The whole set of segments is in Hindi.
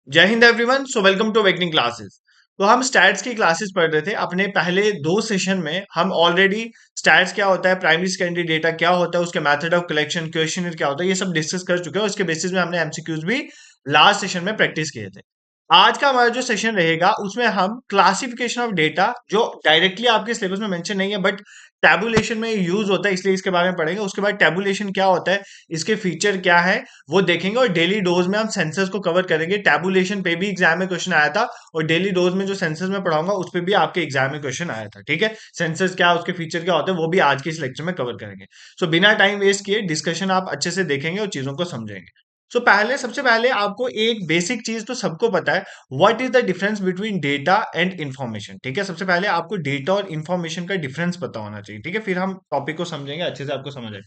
जय Hind everyone. So welcome to awakening classes. तो हम स्टैट्स की क्लासेस पढ़ रहे थे। अपने पहले दो सेशन में हम ऑलरेडी स्टैट्स क्या होता है, प्राइमरी सेकेंडरी डेटा क्या होता है, उसके मेथड ऑफ कलेक्शन, क्वेश्चनर क्या होता है, ये सब डिस्कस कर चुके हैं। उसके बेसिस में हमने एमसीक्यूज भी लास्ट सेशन में प्रैक्टिस किए थे। आज का हमारा जो सेशन रहेगा उसमें हम क्लासिफिकेशन ऑफ डेटा, जो डायरेक्टली आपके सिलेबस में मेंशन नहीं है बट टैबुलेशन में यूज होता है, इसलिए इसके बारे में पढ़ेंगे। उसके बाद टैबुलेशन क्या होता है, इसके फीचर क्या है, वो देखेंगे। और डेली डोज में हम सेंसस को कवर करेंगे। टैबुलेशन पे भी एग्जाम में क्वेश्चन आया था, और डेली डोज में जो सेंसस में पढ़ाऊंगा उस पे भी आपके एग्जाम में क्वेश्चन आया था। ठीक है, सेंसस क्या, उसके फीचर क्या होते हैं, वो भी आज के इस लेक्चर में कवर करेंगे। सो बिना टाइम वेस्ट किए डिस्कशन आप अच्छे से देखेंगे और चीजों को समझेंगे। सो सबसे पहले आपको एक बेसिक चीज तो सबको पता है, what is the difference between data and information. ठीक है, सबसे पहले आपको डेटा और इंफॉर्मेशन का डिफरेंस पता होना चाहिए। ठीक है, फिर हम टॉपिक को समझेंगे, अच्छे से आपको समझ आए।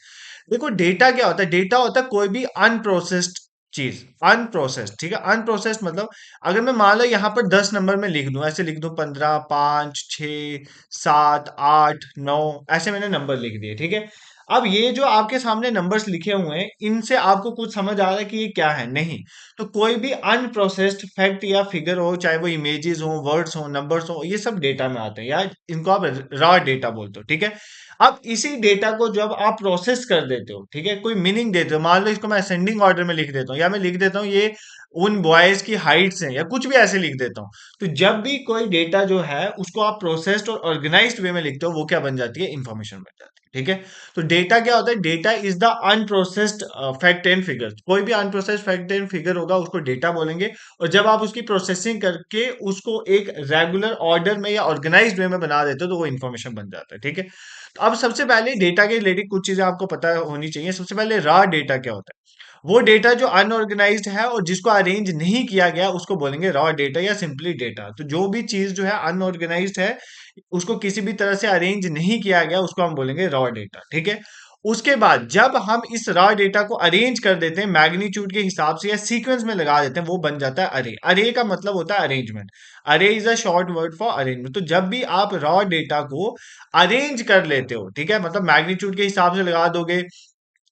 देखो, डेटा क्या होता है, डेटा होता है कोई भी अनप्रोसेस्ड चीज। अनप्रोसेस्ड, ठीक है, अनप्रोसेस्ड मतलब अगर मैं मान लो यहाँ पर 10 नंबर में लिख दूं, ऐसे लिख दूं 15, 5, 6, 7, 8, 9, ऐसे मैंने नंबर लिख दिए। ठीक है, अब ये जो आपके सामने नंबर्स लिखे हुए हैं, इनसे आपको कुछ समझ आ रहा है कि ये क्या है? नहीं। तो कोई भी अनप्रोसेस्ड फैक्ट या फिगर हो, चाहे वो इमेजेस हो, वर्ड्स हो, नंबर्स हो, ये सब डेटा में आते हैं, या इनको आप रॉ डेटा बोलते हो। ठीक है, अब इसी डेटा को जब आप प्रोसेस कर देते हो, ठीक है, कोई मीनिंग देते हो, मान लो इसको मैं असेंडिंग ऑर्डर में लिख देता हूँ, या मैं लिख देता हूँ ये उन बॉयज की हाइट्स हैं, या कुछ भी ऐसे लिख देता हूँ। तो जब भी कोई डेटा जो है उसको आप प्रोसेस्ड और ऑर्गेनाइज्ड वे में लिखते हो, वो क्या बन जाती है? इंफॉर्मेशन बन जाती है। ठीक है, तो डेटा क्या होता है? Data is the unprocessed fact and figure. कोई भी अनप्रोसेस्ड फैक्ट एंड फिगर होगा उसको डेटा बोलेंगे। और जब आप उसकी प्रोसेसिंग करके उसको एक रेगुलर ऑर्डर में या ऑर्गेनाइज्ड वे में बना देते हो, तो वो इंफॉर्मेशन बन जाता है। ठीक है, तो अब सबसे पहले डेटा के रिलेटेड कुछ चीजें आपको पता होनी चाहिए। सबसे पहले रॉ डेटा क्या होता है? वो डेटा जो अनऑर्गेनाइज्ड है और जिसको अरेंज नहीं किया गया, उसको बोलेंगे रॉ डेटा या सिंपली डेटा। तो जो भी चीज जो है अनऑर्गेनाइज्ड है, उसको किसी भी तरह से अरेंज नहीं किया गया, उसको हम बोलेंगे रॉ डेटा। ठीक है, उसके बाद जब हम इस रॉ डेटा को अरेंज कर देते हैं मैग्नीट्यूड के हिसाब से या सीक्वेंस में लगा देते हैं, वो बन जाता है अरे। अरे का मतलब होता है अरेंजमेंट। अरे is a short word for arrangement. तो जब भी आप रॉ डेटा को अरेंज कर लेते हो, ठीक है, मतलब मैग्नीट्यूड के हिसाब से लगा दोगे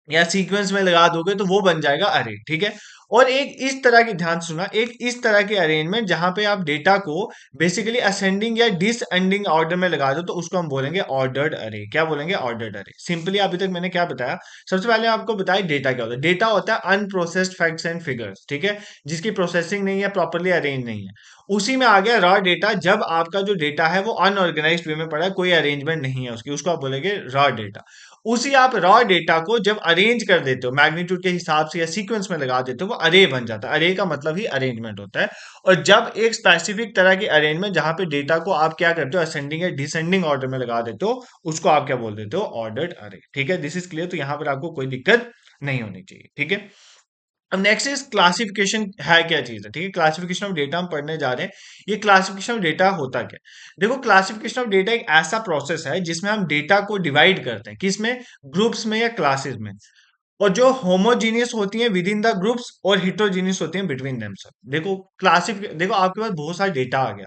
या सीक्वेंस में लगा दोगे, तो वो बन जाएगा अरे। ठीक है, और एक इस तरह की, ध्यान सुना, एक इस तरह की अरेंजमेंट जहां पे आप डेटा को बेसिकली असेंडिंग या डिसएंडिंग ऑर्डर में लगा दो, तो उसको हम बोलेंगे ऑर्डर्ड अरे। क्या बोलेंगे? ऑर्डर्ड अरे। सिंपली अभी तक मैंने क्या बताया? सबसे पहले आपको बताया डेटा क्या होता है। डेटा होता है अनप्रोसेस्ड फैक्ट्स एंड फिगर्स, ठीक है, जिसकी प्रोसेसिंग नहीं है, प्रॉपरली अरेंज नहीं है। उसी में आ गया रॉ डेटा, जब आपका जो डेटा है वो अनऑर्गेनाइज्ड वे में पड़ा है, कोई अरेंजमेंट नहीं है उसकी, उसको आप बोलेंगे रॉ डेटा। उसी आप रॉ डेटा को जब अरेंज कर देते हो मैग्नीट्यूड के हिसाब से या सीक्वेंस में लगा देते हो, वो अरे बन जाता है। अरे का मतलब ही अरेंजमेंट होता है। और जब एक स्पेसिफिक तरह की अरेंजमेंट जहां पे डेटा को आप क्या करते हो, असेंडिंग या डिसेंडिंग ऑर्डर में लगा देते हो, उसको आप क्या बोल देते हो? ऑर्डर्ड अरे। ठीक है, दिस इज क्लियर। तो यहां पर आपको कोई दिक्कत नहीं होनी चाहिए। ठीक है, अब नेक्स्ट इज क्लासिफिकेशन। है क्या चीज है? ठीक है, क्लासिफिकेशन ऑफ डेटा हम पढ़ने जा रहे हैं। ये क्लासिफिकेशन ऑफ डेटा होता क्या है? देखो, क्लासिफिकेशन ऑफ डेटा एक ऐसा प्रोसेस है जिसमें हम डेटा को डिवाइड करते हैं, किसमें? ग्रुप्स में या क्लासेस में। और जो होमोजीनियस होती हैं विद इन द ग्रुप्स, और हिट्रोजीनियस होती हैं बिटवीन देमसेल्फ। देखो देखो, आपके पास बहुत सारा डेटा आ गया।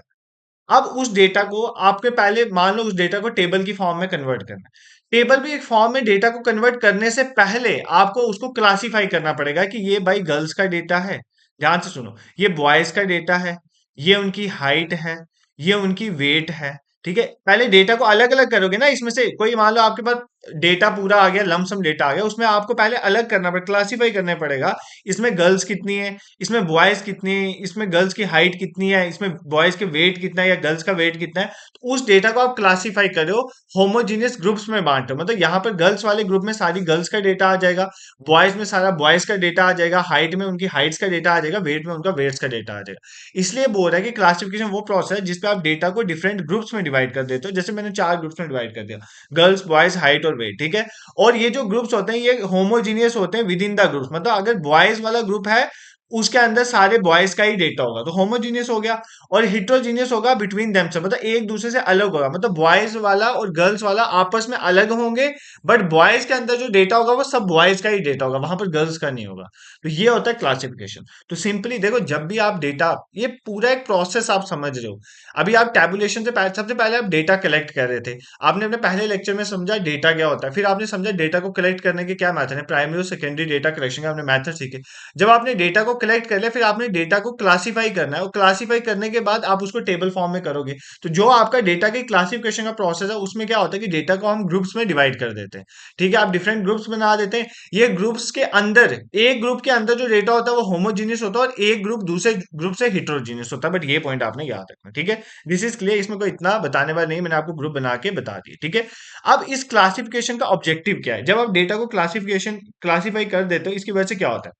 अब उस डेटा को आपके पहले मान लो उस डेटा को टेबल की फॉर्म में कन्वर्ट करना है। टेबल भी एक फॉर्म में डेटा को कन्वर्ट करने से पहले आपको उसको क्लासिफाई करना पड़ेगा कि ये भाई गर्ल्स का डेटा है, ध्यान से सुनो, ये बॉयज का डेटा है, ये उनकी हाइट है, ये उनकी वेट है। ठीक है, पहले डेटा को अलग अलग करोगे ना। इसमें से कोई मान लो आपके पास डेटा पूरा आ गया, लमसम डेटा आ गया, उसमें आपको पहले अलग करना पड़ेगा, क्लासीफाई करना पड़ेगा। इसमें गर्ल्स कितनी है, इसमें बॉयज कितनी है, इसमें गर्ल्स की हाइट कितनी है, इसमें बॉयज के वेट कितना है या गर्ल्स का वेट कितना है। तो उस डेटा को आप क्लासीफाई करो, होमोजीनियस ग्रुप्स में बांटो। मतलब यहाँ पर गर्ल्स वाले ग्रुप में सारी गर्ल्स का डेटा आ जाएगा, बॉयज में सारा बॉयज का डेटा आ जाएगा, हाइट में उनकी हाइट्स का डेटा आ जाएगा, वेट में उनका वेट्स का डेटा आ जाएगा। इसलिए बोल रहा है कि क्लासिफिकेशन वो प्रोसेस है जिसपे आप डेटा को डिफरेंट ग्रुप्स में डिवाइड कर देते हो। जैसे मैंने 4 ग्रुप्स में डिवाइड कर दिया, गर्ल्स, बॉयज, हाइट और वेट। ठीक है, और ये जो ग्रुप्स होते हैं ये होमोजीनियस होते हैं विद इन द ग्रुप्स। मतलब अगर बॉयज वाला ग्रुप है, उसके अंदर सारे बॉयज का ही डेटा होगा, तो होमोजीनियस हो गया। और हिट्रोजीनियस होगा बिटवीन देम से, मतलब एक दूसरे से अलग होगा। मतलब बॉयज वाला और गर्ल्स वाला आपस में अलग होंगे, बट बॉयज के अंदर जो डेटा होगा वो सब बॉयज का ही डेटा होगा, वहां पर गर्ल्स का नहीं होगा। तो ये होता है क्लासिफिकेशन। तो सिंपली देखो, जब भी आप डेटा, ये पूरा एक प्रोसेस आप समझ रहे हो। अभी आप टैबुलेशन से पहले, सबसे पहले आप डेटा कलेक्ट कर रहे थे। आपने अपने पहले लेक्चर में समझा डेटा क्या होता है, फिर आपने समझा डेटा को कलेक्ट करने के क्या मेथड है, प्राइमरी और सेकेंडरी डेटा कलेक्शन के आपने मेथड सीखे। जब आपने डेटा को कलेक्ट कर लिया, फिर आपने डेटा को क्लासिफाई करना है, और क्लासिफाई करने के बाद आप उसको टेबल फॉर्म में करोगे। तो जो आपका डेटा के क्लासिफिकेशन का प्रोसेस है, उसमें क्या होता है कि डेटा को हम ग्रुप्स में डिवाइड कर देते हैं। ठीक है, आप डिफरेंट ग्रुप्स बना देते हैं। ये ग्रुप्स के अंदर, एक ग्रुप के अंदर जो डेटा होता है वो होमोजीनियस होता है, और एक ग्रुप दूसरे ग्रुप से हिट्रोजीनियस होता है। बट ये पॉइंट आपने याद रखना, ठीक है। दिस इज क्लियर, इसमें कोई इतना बताने वाला नहीं, मैंने आपको ग्रुप बना के बता दिया, ठीक है। अब इस क्लासिफिकेशन का ऑब्जेक्टिव क्या है? जब आप डेटा को क्लासिफाई कर देते हो, इसकी वजह से क्या होता है?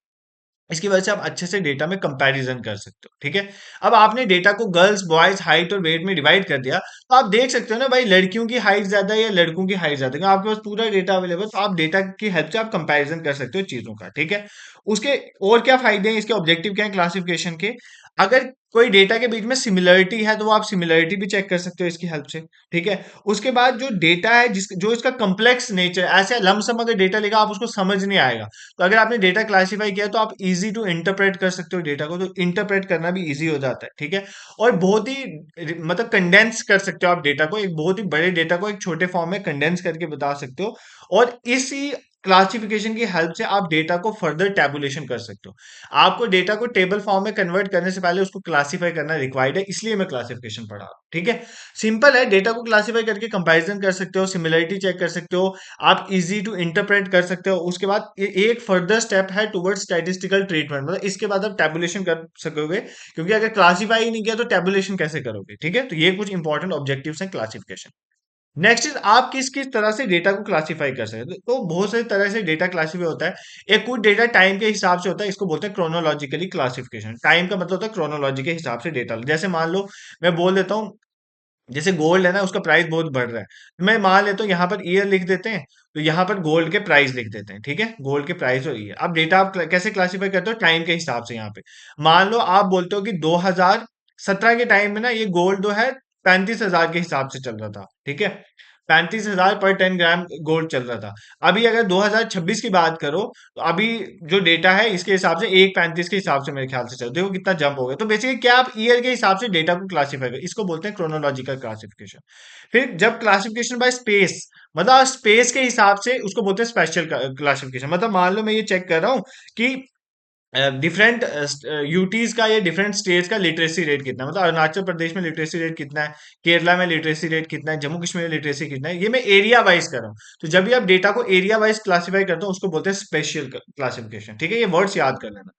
इसकी वजह से आप अच्छे से डेटा में कंपैरिजन कर सकते हो, ठीक है। अब आपने डेटा को गर्ल्स बॉयज हाइट और वेट में डिवाइड कर दिया, तो आप देख सकते हो ना भाई, लड़कियों की हाइट ज्यादा है या लड़कों की हाइट ज्यादा है। आपके पास पूरा डेटा अवेलेबल, तो आप डेटा की हेल्प से आप कंपैरिजन कर सकते हो चीजों का, ठीक है। उसके और क्या फायदे हैं, इसके ऑब्जेक्टिव क्या है क्लासिफिकेशन के? अगर कोई डेटा के बीच में सिमिलरिटी है, तो वो आप सिमिलरिटी भी चेक कर सकते हो इसकी हेल्प से, ठीक है। उसके बाद जो डेटा है, जो इसका कम्प्लेक्स नेचर, ऐसे लमसम अगर डेटा लेगा आप उसको समझ नहीं आएगा। तो अगर आपने डेटा क्लासिफाई किया तो आप इजी टू इंटरप्रेट कर सकते हो डेटा को, तो इंटरप्रेट करना भी इजी हो जाता है, ठीक है। और बहुत ही मतलब कंडेंस कर सकते हो आप डेटा को, एक बहुत ही बड़े डेटा को एक छोटे फॉर्म में कंडेंस करके बता सकते हो। और इसी क्लासिफिकेशन की हेल्प से आप डेटा को फर्दर टैबुलेशन कर सकते हो। आपको डेटा को टेबल फॉर्म में कन्वर्ट करने से पहले उसको क्लासिफाई करना रिक्वायर्ड है, इसलिए मैं क्लासिफिकेशन पढ़ा रहा हूं, ठीक है। सिंपल है, डेटा को क्लासिफाई करके कंपैरिजन कर सकते हो, सिमिलरिटी चेक कर सकते हो, आप इजी टू इंटरप्रेट कर सकते हो। उसके बाद एक फर्दर स्टेप है टुवर्ड्स स्टैटिस्टिकल ट्रीटमेंट, मतलब इसके बाद आप टैबुलेशन कर सकोगे, क्योंकि अगर क्लासिफाई ही नहीं किया तो टैबुलेशन कैसे करोगे, ठीक है। तो ये कुछ इंपॉर्टेंट ऑब्जेक्टिव्स हैं क्लासिफिकेशन। नेक्स्ट इज आप किस किस तरह से डेटा को क्लासिफाई कर सकते हो। तो बहुत सारी तरह से डेटा क्लासिफाई होता है। एक कुछ डेटा टाइम के हिसाब से होता है, इसको बोलते हैं क्रोनोलॉजिकली क्लासिफिकेशन। टाइम का मतलब होता है क्रोनोलॉजी के हिसाब से डेटा। जैसे मान लो मैं बोल देता हूँ, जैसे गोल्ड है ना, उसका प्राइस बहुत बढ़ रहा है, तो मैं मान लेता हूँ यहाँ पर ईयर लिख देते हैं, तो यहाँ पर गोल्ड के प्राइस लिख देते हैं, ठीक है। गोल्ड के प्राइस और ईयर। अब डेटा आप कैसे क्लासिफाई करते हो? टाइम के हिसाब से। यहाँ पे मान लो आप बोलते हो कि 2017 के टाइम में ना ये गोल्ड जो है 35,000 के हिसाब से चल रहा था, ठीक है। 35,000 पर 10 ग्राम गोल्ड चल रहा था। अभी अगर 2026 की बात करो, तो अभी जो डेटा है इसके हिसाब से 1,35 के हिसाब से मेरे ख्याल से चल, देखो कितना जंप हो गया। तो बेसिकली क्या आप ईयर के हिसाब से डेटा को क्लासिफाई कर, इसको बोलते हैं क्रोनोलॉजिकल क्लासिफिकेशन। फिर जब क्लासिफिकेशन बाय स्पेस, मतलब स्पेस के हिसाब से, उसको बोलते हैं स्पेशल क्लासिफिकेशन। मतलब मान लो मैं ये चेक कर रहा हूँ कि डिफरेंट यूटीज का या डिफरेंट स्टेट्स का लिटरेसी रेट कितना है, मतलब अरुणाचल प्रदेश में लिटरेसी रेट कितना है, केरला में लिटरेसी रेट कितना है, जम्मू कश्मीर में लिटरेसी कितना है, ये मैं एरिया वाइज कर रहा हूँ। तो जब भी आप डेटा को एरिया वाइज क्लासिफाई करते हो, उसको बोलते हैं स्पेशल क्लासिफिकेशन, ठीक है। ये वर्ड्स याद कर लेना।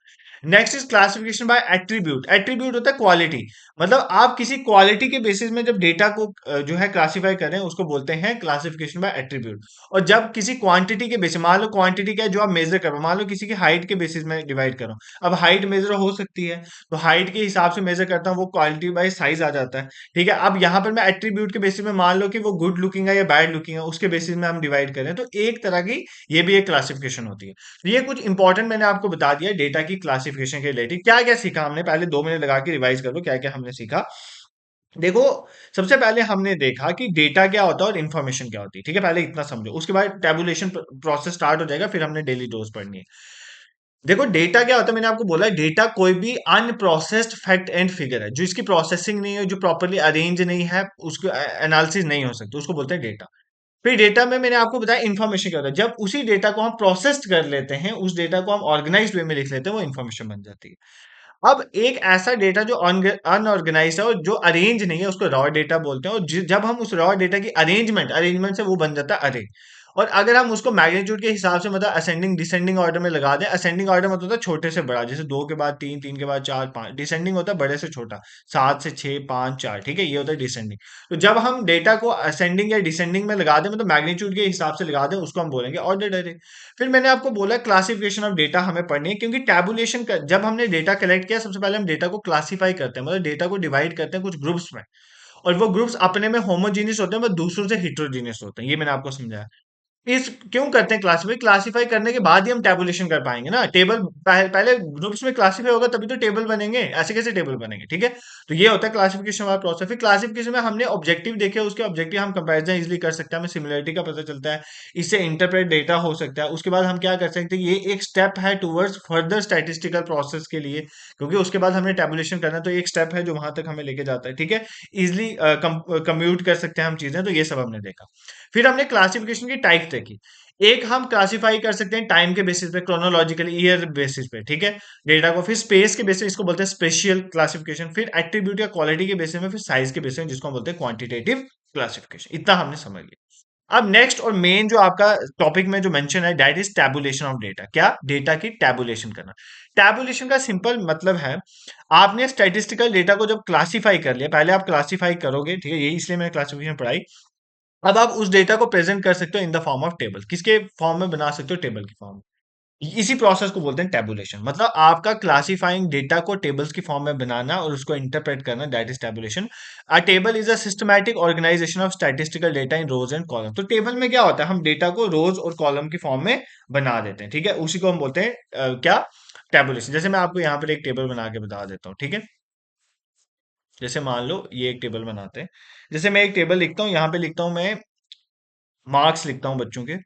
Next is classification bye attribute. Attribute होता है क्वालिटी, मतलब आप किसी क्वालिटी के बेसिस में जब डेटा को जो है क्लासिफाई कर रहे हैं, उसको बोलते हैं क्लासिफिकेशन बाय एट्रीब्यूट। और जब किसी क्वांटिटी के बेसिस, मान लो क्वांटिटी क्या है जो आप मेजर करो, मान लो किसी की हाइट के बेसिस में डिवाइड करो। अब हाइट मेजर हो सकती है, तो हाइट के हिसाब से मेजर करता हूँ, वो क्वालिटी बाय साइज आ जाता है, ठीक है। अब यहाँ पर मैं एट्रीब्यूट के बेसिस में मान लो कि वो गुड लुकिंग है या बैड लुकिंग है, उसके बेसिस में हम डिवाइड करें, तो एक तरह की ये भी एक क्लासिफिकेशन होती है। तो ये कुछ इंपॉर्टेंट मैंने आपको बता दिया डेटा की क्लासिफिकेशन के रिलेटेड। क्या क्या सीखा हमने, पहले 2 मिनट लगा के रिवाइज कर लो क्या क्या हमने सीखा। देखो, सबसे पहले हमने देखा कि डेटा क्या होता है और इन्फॉर्मेशन क्या होती है, ठीक है। पहले इतना समझो, उसके बाद टेबुलेशन प्रोसेस स्टार्ट हो जाएगा, फिर हमने डेली डोज पढ़नी है। देखो, डेटा क्या होता है, मैंने आपको बोला डेटा कोई भी अनप्रोसेस्ड फैक्ट एंड फिगर है, जो इसकी प्रोसेसिंग नहीं है, जो प्रॉपरली अरेंज नहीं है, उसको एनालिसिस नहीं हो सकती, उसको बोलते हैं डेटा। फिर डेटा में मैंने आपको बताया इन्फॉर्मेशन क्या होता है, जब उसी डेटा को हम प्रोसेस्ड कर लेते हैं, उस डेटा को हम ऑर्गेनाइज्ड वे में लिख लेते हैं, वो इन्फॉर्मेशन बन जाती है। अब एक ऐसा डेटा जो अनऑर्गेनाइज्ड है और जो अरेंज नहीं है, उसको रॉ डेटा बोलते हैं। और जब हम उस रॉ डेटा की अरेंजमेंट से वो बन जाता है अरे। और अगर हम उसको मैग्नीट्यूड के हिसाब से, मतलब असेंडिंग डिसेंडिंग ऑर्डर में लगा दें, असेंडिंग ऑर्डर मतलब होता है छोटे से बड़ा, जैसे 2 के बाद 3, 3 के बाद 4, 5। डिसेंडिंग होता है बड़े से छोटा, 7 से 6, 5, 4, ठीक है, ये होता है डिसेंडिंग। तो जब हम डेटा को असेंडिंग या डिसेंडिंग में लगा दें, मतलब मैग्नीट्यूड के हिसाब से लगा दें, उसको हम बोलेंगे ऑर्डर अरे। फिर मैंने आपको बोला क्लासिफिकेशन ऑफ डेटा हमें पढ़नी है, क्योंकि टैबुलेशन का जब हमने डेटा कलेक्ट किया, सबसे पहले हम डेटा को क्लासिफाई करते हैं, मतलब डेटा को डिवाइड करते हैं कुछ ग्रुप्स में। और वो ग्रुप्स अपने में होमोजीनियस होते हैं, वो दूसरों से हिट्रोजीनियस होते हैं, ये मैंने आपको समझाया। इस क्यों करते हैं क्लासिफाई? क्लासिफाई करने के बाद ही हम टैबुलेशन कर पाएंगे ना। टेबल पहले ग्रुप्स में क्लासिफाई होगा तभी तो टेबल बनेंगे, ऐसे कैसे टेबल बनेंगे, ठीक है। तो ये होता है क्लासिफिकेशन वाला प्रोसेस। फिर क्लासिफिकेशन में हमने ऑब्जेक्टिव देखे, उसके ऑब्जेक्टिव हम कंपैरिजन इजीली कर सकते हैं, हमें सिमिलरिटी का पता चलता है, इससे इंटरप्रेट डेटा हो सकता है। उसके बाद हम क्या कर सकते हैं, ये एक स्टेप है टूवर्ड्स फर्दर स्टैटिस्टिकल प्रोसेस के लिए, क्योंकि उसके बाद हमने टैबुलेशन करना है, तो एक स्टेप है जो वहां तक हमें लेके जाता है, ठीक है। इजिली कम्प्यूट कर सकते हैं हम चीजें, तो ये सब हमने देखा। फिर हमने क्लासिफिकेशन की टाइप देखी। एक हम क्लासिफाई कर सकते हैं टाइम के बेसिस पे, क्रोनोलॉजिकली ईयर बेसिस पे, ठीक है, डेटा को। फिर स्पेस के बेसिस, इसको बोलते हैं स्पेशियल क्लासिफिकेशन। फिर एट्रीब्यूट या क्वालिटी के बेसिस में, फिर साइज के बेसिस में, जिसको हम बोलते हैं क्वांटिटेटिव क्लासिफिकेशन। इतना हमने समझ लिया। अब नेक्स्ट और मेन जो आपका टॉपिक में जो मेंशन है, that is tabulation of data. क्या? डेटा की टैबुलेशन करना। टैबुलेशन का सिंपल मतलब है, आपने स्टैटिस्टिकल डेटा को जब क्लासिफाई कर लिया, पहले आप क्लासिफाई करोगे, ठीक है, यही इसलिए मैंने क्लासिफिकेशन पढ़ाई। अब आप उस डेटा को प्रेजेंट कर सकते हो in the form of table. किसके फॉर्म में बना सकते हो? टेबल की फॉर्म में। इसी प्रोसेस को बोलते हैं टैबुलेशन। मतलब आपका क्लासिफाइंग डेटा को टेबल्स की फॉर्म में बनाना और उसको इंटरप्रेट करना, that is tabulation. A table is a systematic organisation of statistical data in rows and columns. तो टेबल में क्या होता है, हम डेटा को रोज और कॉलम की फॉर्म में बना देते हैं, ठीक है, उसी को हम बोलते हैं क्या? टैबुलेशन। जैसे मैं आपको यहाँ पर एक टेबल बना के बता देता हूँ, ठीक है। जैसे मान लो ये एक टेबल बनाते हैं। जैसे मैं एक टेबल लिखता हूँ, यहाँ पे लिखता हूँ मैं मार्क्स लिखता हूँ बच्चों के।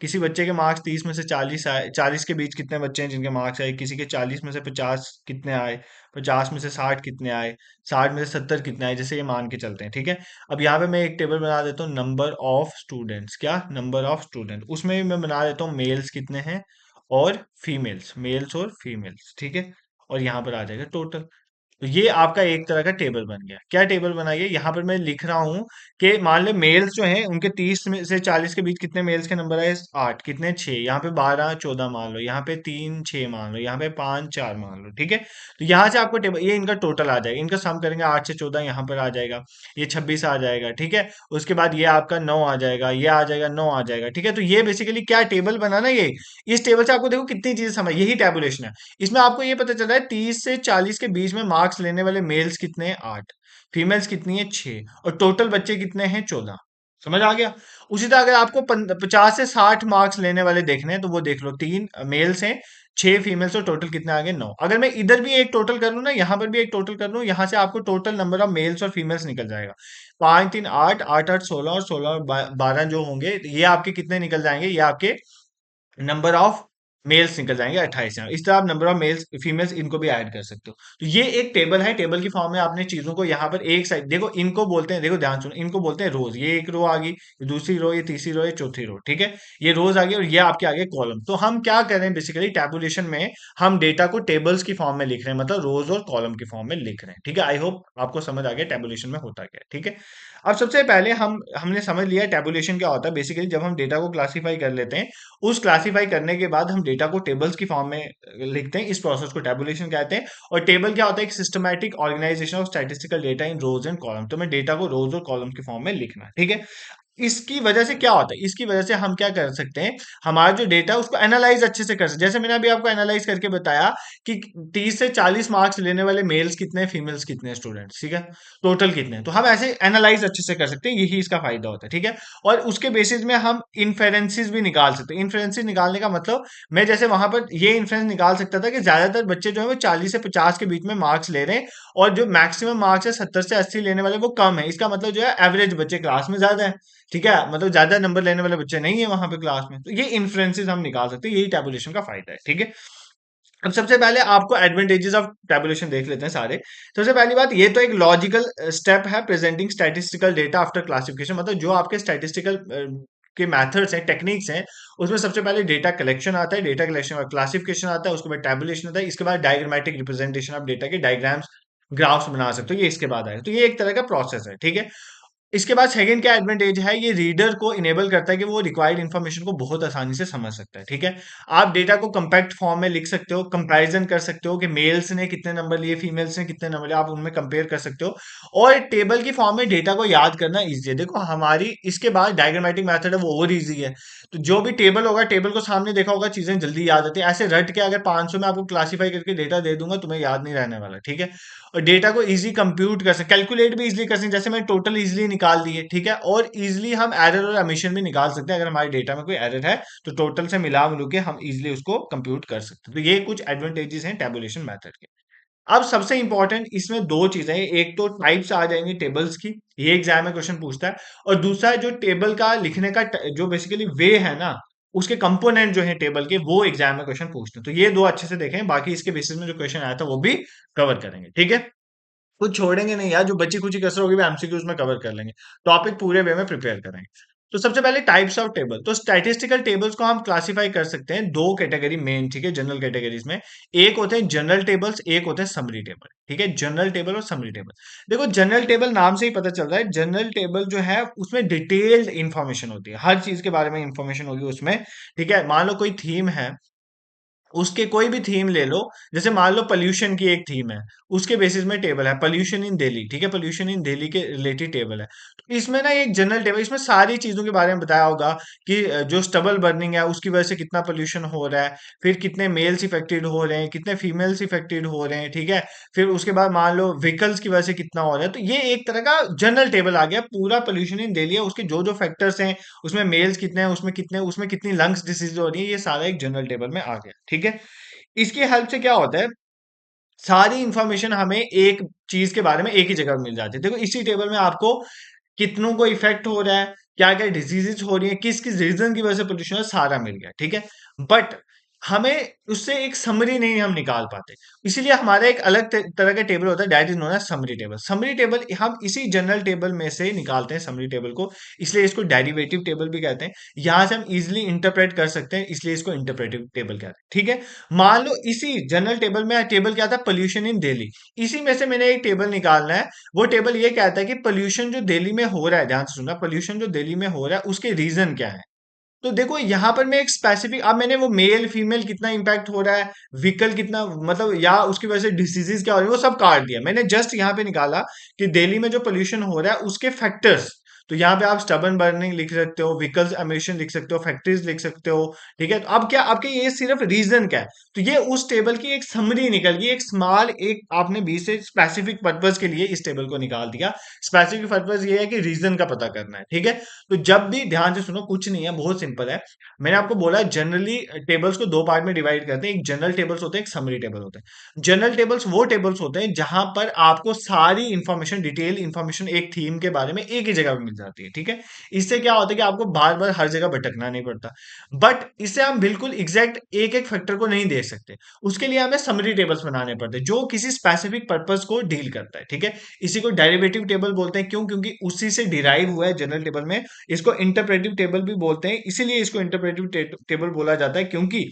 किसी बच्चे के मार्क्स 30 में से 40 आए, 40 के बीच कितने बच्चे हैं जिनके मार्क्स आए, किसी के 40 में से 50 कितने आए, 50 में से 60 कितने आए, 60 में से 70 कितने आए, जैसे ये मान के चलते हैं, ठीक है। अब यहाँ पे मैं एक टेबल बना देता हूँ, नंबर ऑफ स्टूडेंट्स। क्या? Number of student. उसमें भी मैं बना देता हूँ मेल्स कितने हैं और फीमेल्स, मेल्स और फीमेल्स, ठीक है। और यहाँ पर आ जाएगा टोटल। तो ये आपका एक तरह का टेबल बन गया। क्या टेबल बनाइए, यहाँ पर मैं लिख रहा हूँ कि मान ले मेल्स जो हैं उनके 30 में से 40 के बीच कितने मेल्स के नंबर आए? 8। कितने? 6। यहाँ पे 12 14 मान लो, यहाँ पे 3 6 मान लो, यहाँ पे 5 4 मान लो, ठीक है। तो यहाँ से आपको टेबल, ये इनका टोटल आ जाएगा, इनका सम करेंगे 8 से 14 यहाँ पर आ जाएगा, ये 26 आ जाएगा, ठीक है। उसके बाद ये आपका 9 आ जाएगा, ये आ जाएगा, 9 आ जाएगा, ठीक है। तो ये बेसिकली क्या टेबल बनाना, ये इस टेबल से आपको देखो कितनी चीजें समझ, यही टेबुलेशन है। इसमें आपको ये पता चल रहा है 30 से 40 के बीच में मार्क्स लेने वाले मेल्स कितने हैं? 8। फीमेल्स कितनी है? 6। और टोटल बच्चे कितने हैं? 14। समझ आ गया? उसी तरह अगर आपको 50 से 60 मार्क्स लेने वाले देखने हैं तो वो देख लो, 3 मेल्स हैं, 6 फीमेल्स, और टोटल कितने आ गए? 9। अगर मैं इधर भी एक टोटल कर लूं ना, यहाँ पर भी एक टोटल कर लूं, यहाँ से आपको टोटल नंबर ऑफ मेल्स और फीमेल्स निकल जाएगा। 5 3 8, 8 8 16, और 16 और 12 जो होंगे, ये आपके कितने निकल जाएंगे? ये आपके नंबर ऑफ मेल्स निकल जाएंगे 28 यहाँ। इस तरह आप नंबर ऑफ मेल्स फीमेल्स इनको भी ऐड कर सकते हो। तो ये एक टेबल है, टेबल की फॉर्म में आपने चीजों को यहाँ पर एक साइड देखो, इनको बोलते हैं, देखो ध्यान सुनो, इनको बोलते हैं रोज। ये एक रो आ गई, ये दूसरी रो, ये तीसरी रो, ये चौथी रो, ठीक है। ये रोज आ गई और ये आपके आगे कॉलम। तो हम क्या कर रहे हैं बेसिकली टैबुलेशन में, हम डेटा को टेबल्स की फॉर्म में लिख रहे हैं, मतलब रोज और कॉलम की फॉर्म में लिख रहे हैं, ठीक है। आई होप आपको समझ आ गया टैबुलेशन में होता क्या है, ठीक है। अब सबसे पहले हमने समझ लिया टैबुलेशन क्या होता है। बेसिकली जब हम डेटा को क्लासिफाई कर लेते हैं, उस क्लासिफाई करने के बाद हम डेटा को टेबल्स की फॉर्म में लिखते हैं, इस प्रोसेस को टैबुलेशन कहते हैं। और टेबल क्या होता है? एक systematic organisation of statistical data in rows and columns. तो मैं डेटा को रोज और कॉलम की फॉर्म में लिखना है, ठीक है। इसकी वजह से क्या होता है? इसकी वजह से हम क्या कर सकते हैं, हमारा जो डेटा है उसको एनालाइज अच्छे से कर सकते हैं। जैसे मैंने अभी आपको एनालाइज करके बताया कि 30 से 40 मार्क्स लेने वाले मेल्स कितने हैं, फीमेल्स कितने हैं, स्टूडेंट्स, ठीक है, टोटल कितने हैं। तो हम ऐसे एनालाइज अच्छे से कर सकते हैं, यही इसका फायदा होता है, ठीक है। और उसके बेसिस में हम इन्फेरेंसेस भी निकाल सकते हैं। इन्फेरेंसेस निकालने का मतलब, मैं जैसे वहां पर ये इन्फ्रेंस निकाल सकता था कि ज्यादातर बच्चे जो है वो 40 से 50 के बीच में मार्क्स ले रहे हैं, और जो मैक्सिमम मार्क्स है 70 से 80 लेने वाले वो कम है। इसका मतलब जो है एवरेज बच्चे क्लास में ज्यादा है, ठीक है, मतलब ज्यादा नंबर लेने वाले बच्चे नहीं है वहां पे क्लास में। तो ये इन्फ्लुएंसेस हम निकाल सकते हैं, यही टैबुलेशन का फायदा है, ठीक है। अब सबसे पहले आपको एडवांटेजेस ऑफ टैबुलेशन देख लेते हैं सारे। सबसे पहली बात, ये तो एक लॉजिकल स्टेप है, presenting statistical data after classification. मतलब जो आपके स्टैटिस्टिकल के मेथड्स हैं, टेक्निक्स हैं, उसमें सबसे पहले डेटा कलेक्शन आता है, डेटा कलेक्शन और क्लासिफिकेशन आता है, उसके बाद टैबुलेशन आता है, इसके बाद डायग्रामेटिक रिप्रेजेंटेशन ऑफ डेटा के डायग्राम्स, ग्राफ्स बना सकते हो, ये इसके बाद आएगा। तो ये एक तरह का प्रोसेस है, ठीक है। इसके बाद सेकंड क्या एडवांटेज है, ये रीडर को इनेबल करता है कि वो रिक्वायर्ड इन्फॉर्मेशन को बहुत आसानी से समझ सकता है, ठीक है। आप डेटा को कंपैक्ट फॉर्म में लिख सकते हो, कंपैरिजन कर सकते हो कि मेल्स ने कितने नंबर लिए, फीमेल्स ने कितने नंबर लिए, आप उनमें कंपेयर कर सकते हो। और टेबल की फॉर्म में डेटा को याद करना इजी है। देखो हमारी इसके बाद डायग्रामेटिक मेथड है, वो और इजी है। तो जो भी टेबल होगा, टेबल को सामने देखा होगा, चीजें जल्दी याद आती है। ऐसे रट के अगर 500 में आपको क्लासीफाई करके डेटा दे दूंगा, तुम्हें याद नहीं रहने वाला, ठीक है। और डेटा को इजी कंप्यूट कर सकते, कैलकुलेट भी इजीली कर सकते, जैसे मैंने टोटल इजीली निकाल दिए, ठीक है। और इजीली हम एरर और एमिशन भी निकाल सकते हैं। अगर हमारे डेटा में कोई एरर है तो टोटल से मिला मिलू के हम इजीली उसको कंप्यूट कर सकते हैं। तो ये कुछ एडवांटेजेस हैं टैबुलेशन मेथड के। अब सबसे इंपॉर्टेंट इसमें दो चीजें हैं, एक तो टाइप्स आ जाएंगी टेबल्स की, ये एग्जाम में क्वेश्चन पूछता है। और दूसरा जो टेबल का लिखने का जो बेसिकली वे है ना, उसके कंपोनेंट जो है टेबल के, वो एग्जाम में क्वेश्चन पूछते हैं। तो ये दो अच्छे से देखें, बाकी इसके बेसिस में जो क्वेश्चन आया था वो भी कवर करेंगे, ठीक है। कुछ छोड़ेंगे नहीं यार, जो बची खुची कसर होगी वो एमसीक्यूज में कवर कर लेंगे, टॉपिक पूरे वे में प्रिपेयर करेंगे। तो सबसे पहले टाइप्स ऑफ टेबल, तो स्टैटिस्टिकल टेबल्स को हम क्लासिफाई कर सकते हैं दो कैटेगरी मेन, ठीक है, जनरल कैटेगरीज में। एक होते हैं जनरल टेबल्स, एक होते हैं समरी टेबल, ठीक है, जनरल टेबल और समरी टेबल। देखो जनरल टेबल नाम से ही पता चल रहा है, जनरल टेबल जो है उसमें डिटेल्ड इंफॉर्मेशन होती है, हर चीज के बारे में इंफॉर्मेशन होगी उसमें, ठीक है। मान लो कोई थीम है, उसके कोई भी थीम ले लो, जैसे मान लो पोल्यूशन की एक थीम है, उसके बेसिस में टेबल है पोल्यूशन इन दिल्ली, ठीक है, पोल्यूशन इन दिल्ली के रिलेटेड टेबल है। तो इसमें ना एक जनरल टेबल, इसमें सारी चीजों के बारे में बताया होगा कि जो स्टबल बर्निंग है उसकी वजह से कितना पोल्यूशन हो रहा है, फिर कितने मेल्स इफेक्टेड हो रहे हैं, कितने फीमेल्स इफेक्टेड हो रहे हैं, ठीक है। फिर उसके बाद मान लो व्हीकल्स की वजह से कितना हो रहा है, तो ये एक तरह का जनरल टेबल आ गया, पूरा पोल्यूशन इन दिल्ली है उसके जो जो फैक्टर्स हैं, उसमें मेल्स कितने हैं, उसमें कितनी लंग्स डिसीज हो रही है, ये सारा एक जनरल टेबल में आ गया, ठीक है। इसकी हेल्प से क्या होता है, सारी इंफॉर्मेशन हमें एक चीज के बारे में एक ही जगह मिल जाती है। देखो इसी टेबल में आपको कितनों को इफेक्ट हो रहा है, क्या क्या डिजीजेस हो रही है, किस किस रीजन की वजह से पोल्यूशन है, सारा मिल गया, ठीक है। बट हमें उससे एक समरी नहीं हम निकाल पाते, इसीलिए हमारा एक अलग तरह का टेबल होता है, that is known as summary table. Summary table हम इसी जनरल टेबल में से निकालते हैं समरी टेबल को, इसलिए इसको डेरिवेटिव टेबल भी कहते हैं। यहां से हम इजिली इंटरप्रेट कर सकते हैं, इसलिए इसको इंटरप्रेटिव टेबल कहते हैं, ठीक है। मान लो इसी जनरल टेबल में टेबल क्या था, पोल्यूशन इन दिल्ली, इसी में से मैंने एक टेबल निकालना है। वो टेबल ये कहता है कि पोल्यूशन जो दिल्ली में हो रहा है, ध्यान से सुनना, पोल्यूशन जो दिल्ली में हो रहा है उसके रीजन क्या है। तो देखो यहां पर मैं एक स्पेसिफिक, अब मैंने वो मेल फीमेल कितना इंपैक्ट हो रहा है, व्हीकल कितना, मतलब या उसकी वजह से डिसीजेस क्या हो रही है, वो सब काट दिया मैंने, जस्ट यहाँ पे निकाला कि दिल्ली में जो पोल्यूशन हो रहा है उसके फैक्टर्स। तो यहाँ पे आप स्टबन बर्निंग लिख सकते हो, व्हीकल्स एमिशन लिख सकते हो, फैक्ट्रीज लिख सकते हो, ठीक है। तो अब क्या आपके ये सिर्फ रीजन क्या है, तो ये उस टेबल की एक समरी निकल गई, एक स्मॉल, एक आपने बीच से स्पेसिफिक पर्पज के लिए इस टेबल को निकाल दिया। स्पेसिफिक पर्पज ये है कि रीजन का पता करना है, ठीक है। तो जब भी, ध्यान से सुनो, कुछ नहीं है, बहुत सिंपल है। मैंने आपको बोला जनरली टेबल्स को दो पार्ट में डिवाइड करते हैं, एक जनरल टेबल्स होते हैं, एक समरी टेबल होते हैं। जनरल टेबल्स वो टेबल्स होते हैं जहां पर आपको सारी इंफॉर्मेशन, डिटेल इंफॉर्मेशन एक थीम के बारे में एक ही जगह पे मिल जाती है, ठीक है। इससे क्या होता है कि आपको बार बार हर जगह भटकना नहीं पड़ता। बट इससे हम बिल्कुल एग्जैक्ट एक एक फैक्टर को नहीं देख सकते, उसके लिए हमें समरी टेबल्स बनाने पड़ते हैं जो किसी स्पेसिफिक पर्पस को डील करता है, ठीक है। इसी को डेरिवेटिव टेबल बोलते हैं, क्यों, क्योंकि उसी से डिराइव हुआ है जनरल टेबल में। इसको इंटरप्रेटिव टेबल भी बोलते हैं, इसीलिए इसको इंटरप्रेटिव टेबल बोला जाता है, क्योंकि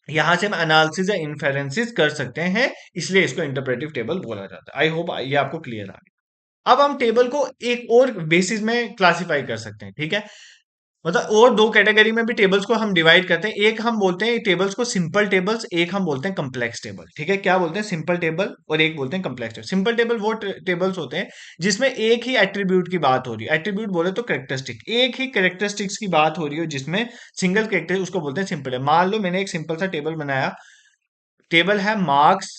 यहां से हम एनालिसिस या इन्फेरेंसेस कर सकते हैं, इसलिए इसको इंटरप्रेटिव टेबल बोला जाता है। आई होप ये आपको क्लियर आ गया। अब हम टेबल को एक और बेसिस में क्लासिफाई कर सकते हैं, ठीक है। मतलब और दो कैटेगरी में भी टेबल्स को हम डिवाइड करते हैं, एक हम बोलते हैं टेबल्स को सिंपल टेबल्स, एक हम बोलते हैं कम्प्लेक्स टेबल, ठीक है। क्या बोलते हैं, सिंपल टेबल, और एक बोलते हैं कम्प्लेक्स टेबल। सिंपल टेबल वो टेबल्स होते हैं जिसमें एक ही एट्रीब्यूट की बात हो रही है, एट्रीब्यूट बोले तो कैरेक्टरिस्टिक, एक ही कैरेक्टरिस्टिक्स की बात हो रही है जिसमें सिंगल कैरेक्टर, उसको बोलते हैं सिंपल है। मान लो मैंने एक सिंपल सा टेबल बनाया, टेबल है मार्क्स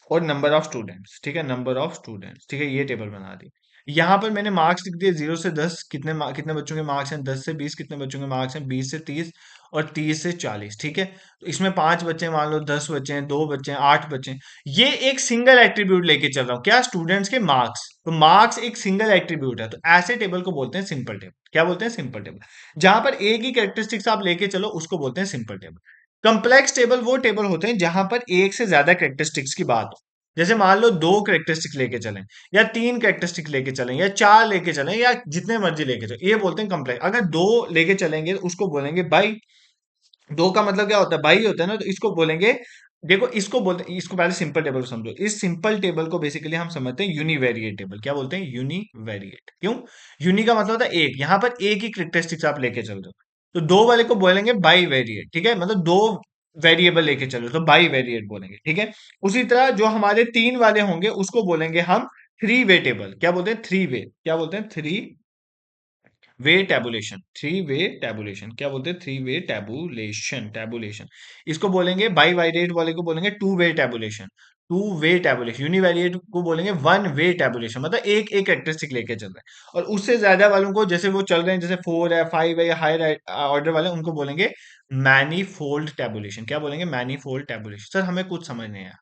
और नंबर ऑफ स्टूडेंट्स, ठीक है, नंबर ऑफ स्टूडेंट्स, ठीक है, ये टेबल बना दी। यहाँ पर मैंने मार्क्स लिख दिए 0 से 10, कितने कितने बच्चों के मार्क्स हैं, 10 से 20, कितने बच्चों के मार्क्स हैं, 20 से 30, और 30 से 40, ठीक है। तो इसमें 5 बच्चे हैं, मान लो 10 बच्चे हैं, 2 बच्चे हैं, 8 बच्चे हैं। ये एक सिंगल एट्रीब्यूट लेके चल रहा हूँ, क्या, स्टूडेंट्स के मार्क्स, तो मार्क्स एक सिंगल एट्रीब्यूट है, तो ऐसे टेबल को बोलते हैं सिंपल टेबल। क्या बोलते हैं, सिंपल टेबल। जहां पर एक ही कैरेक्टरिस्टिक्स आप लेके चलो उसको बोलते हैं सिंपल टेबल। कंप्लेक्स टेबल वो टेबल होते हैं जहां पर एक से ज्यादा कैरेक्टरिस्टिक्स की बात हो, जैसे मान लो दो कैरेक्टरिस्टिक लेके चलें, या तीन कैरेक्टरिस्टिक लेके चलें, या चार लेके चलें, या जितने मर्जी लेके चलें, ये बोलते हैं कंप्लेक्स। अगर दो लेके चलेंगे तो उसको बोलेंगे बाई, दो का मतलब क्या होता है, बाई होता है ना, तो इसको बोलेंगे, देखो इसको बोलते हैं, इसको पहले सिंपल टेबल को समझो। इस सिंपल टेबल को बेसिकली हम समझते हैं यूनिवेरिएट टेबल। क्या बोलते हैं, यूनिवेरिएट। क्यों, यूनि का मतलब होता है एक, यहां पर एक ही कैरेक्टरिस्टिक्स आप लेके चल रहे हो, तो दो वाले को बोलेंगे बाई वेरिएट, ठीक है, मतलब दो वेरिएबल लेके चलो तो बाई वेरिएट बोलेंगे, ठीक है। उसी तरह जो हमारे तीन वाले होंगे उसको बोलेंगे हम थ्री वे टेबल। क्या बोलते हैं, थ्री वे, क्या बोलते हैं, three way tabulation, three way tabulation. क्या बोलते हैं, थ्री वे टैबुलेशन, टैबुलेशन। इसको बोलेंगे बाई वाइरेट वाले को बोलेंगे two way tabulation, two way tabulation. Univariate को बोलेंगे वन वे टैबुलेशन, मतलब एक एक कैरेक्टरिस्टिक लेके चल रहे हैं। और उससे ज्यादा वालों को, जैसे वो चल रहे हैं, जैसे 4 है, 5 है, या हायर ऑर्डर वाले, उनको बोलेंगे मैनीफोल्ड टैबुलेशन। क्या बोलेंगे, मैनीफोल्ड टैबुलेशन। सर हमें कुछ समझ नहीं आया,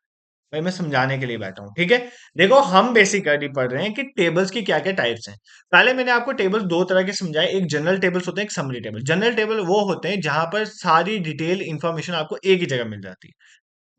भाई मैं समझाने के लिए बैठा हूँ, ठीक है। देखो हम बेसिकली पढ़ रहे हैं कि टेबल्स की क्या क्या टाइप्स हैं। पहले मैंने आपको टेबल्स दो तरह के समझाए, एक जनरल टेबल्स होते हैं, एक समरी टेबल। जनरल टेबल वो होते हैं जहां पर सारी डिटेल इंफॉर्मेशन आपको एक ही जगह मिल जाती है।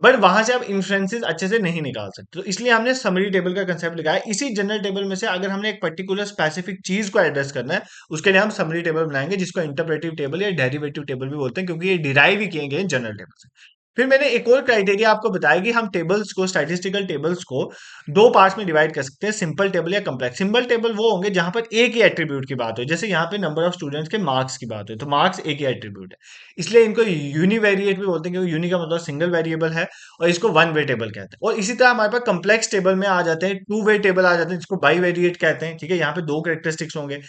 बट वहां से आप इन्फ्रेंसेस अच्छे से नहीं निकाल सकते, तो इसलिए हमने समरी टेबल का कंसेप्ट लगाया। इसी जनरल टेबल में से अगर हमने एक पर्टिकुलर स्पेसिफिक चीज को एड्रेस करना है, उसके लिए हम समरी टेबल बनाएंगे, जिसको इंटरप्रेटिव टेबल या डेरिवेटिव टेबल भी बोलते हैं, क्योंकि ये डिराइव ही किए गए जनरल टेबल से। फिर मैंने एक और क्राइटेरिया आपको बताया कि हम टेबल्स को, स्टैटिस्टिकल टेबल्स को दो पार्ट्स में डिवाइड कर सकते हैं, सिंपल टेबल या कम्प्लेक्स। सिंपल टेबल वो होंगे जहां पर एक ही एट्रीब्यूट की बात हो, जैसे यहाँ पे नंबर ऑफ स्टूडेंट्स के मार्क्स की बात हो, तो मार्क्स एक ही एट्रीब्यूट है, इसलिए इनको यूनिवेरिएट भी बोलते हैं, क्योंकि यूनि का मतलब सिंगल वेरिएबल है, और इसको वन वे टेबल कहते हैं। और इसी तरह हमारे पास कम्प्लेक्स टेबल में आ जाते हैं, टू वे टेबल आ जाते हैं, जिसको बाई वेरिएट कहते हैं, ठीक है। यहाँ पे दो कैरेक्टरिस्टिक्स होंगे।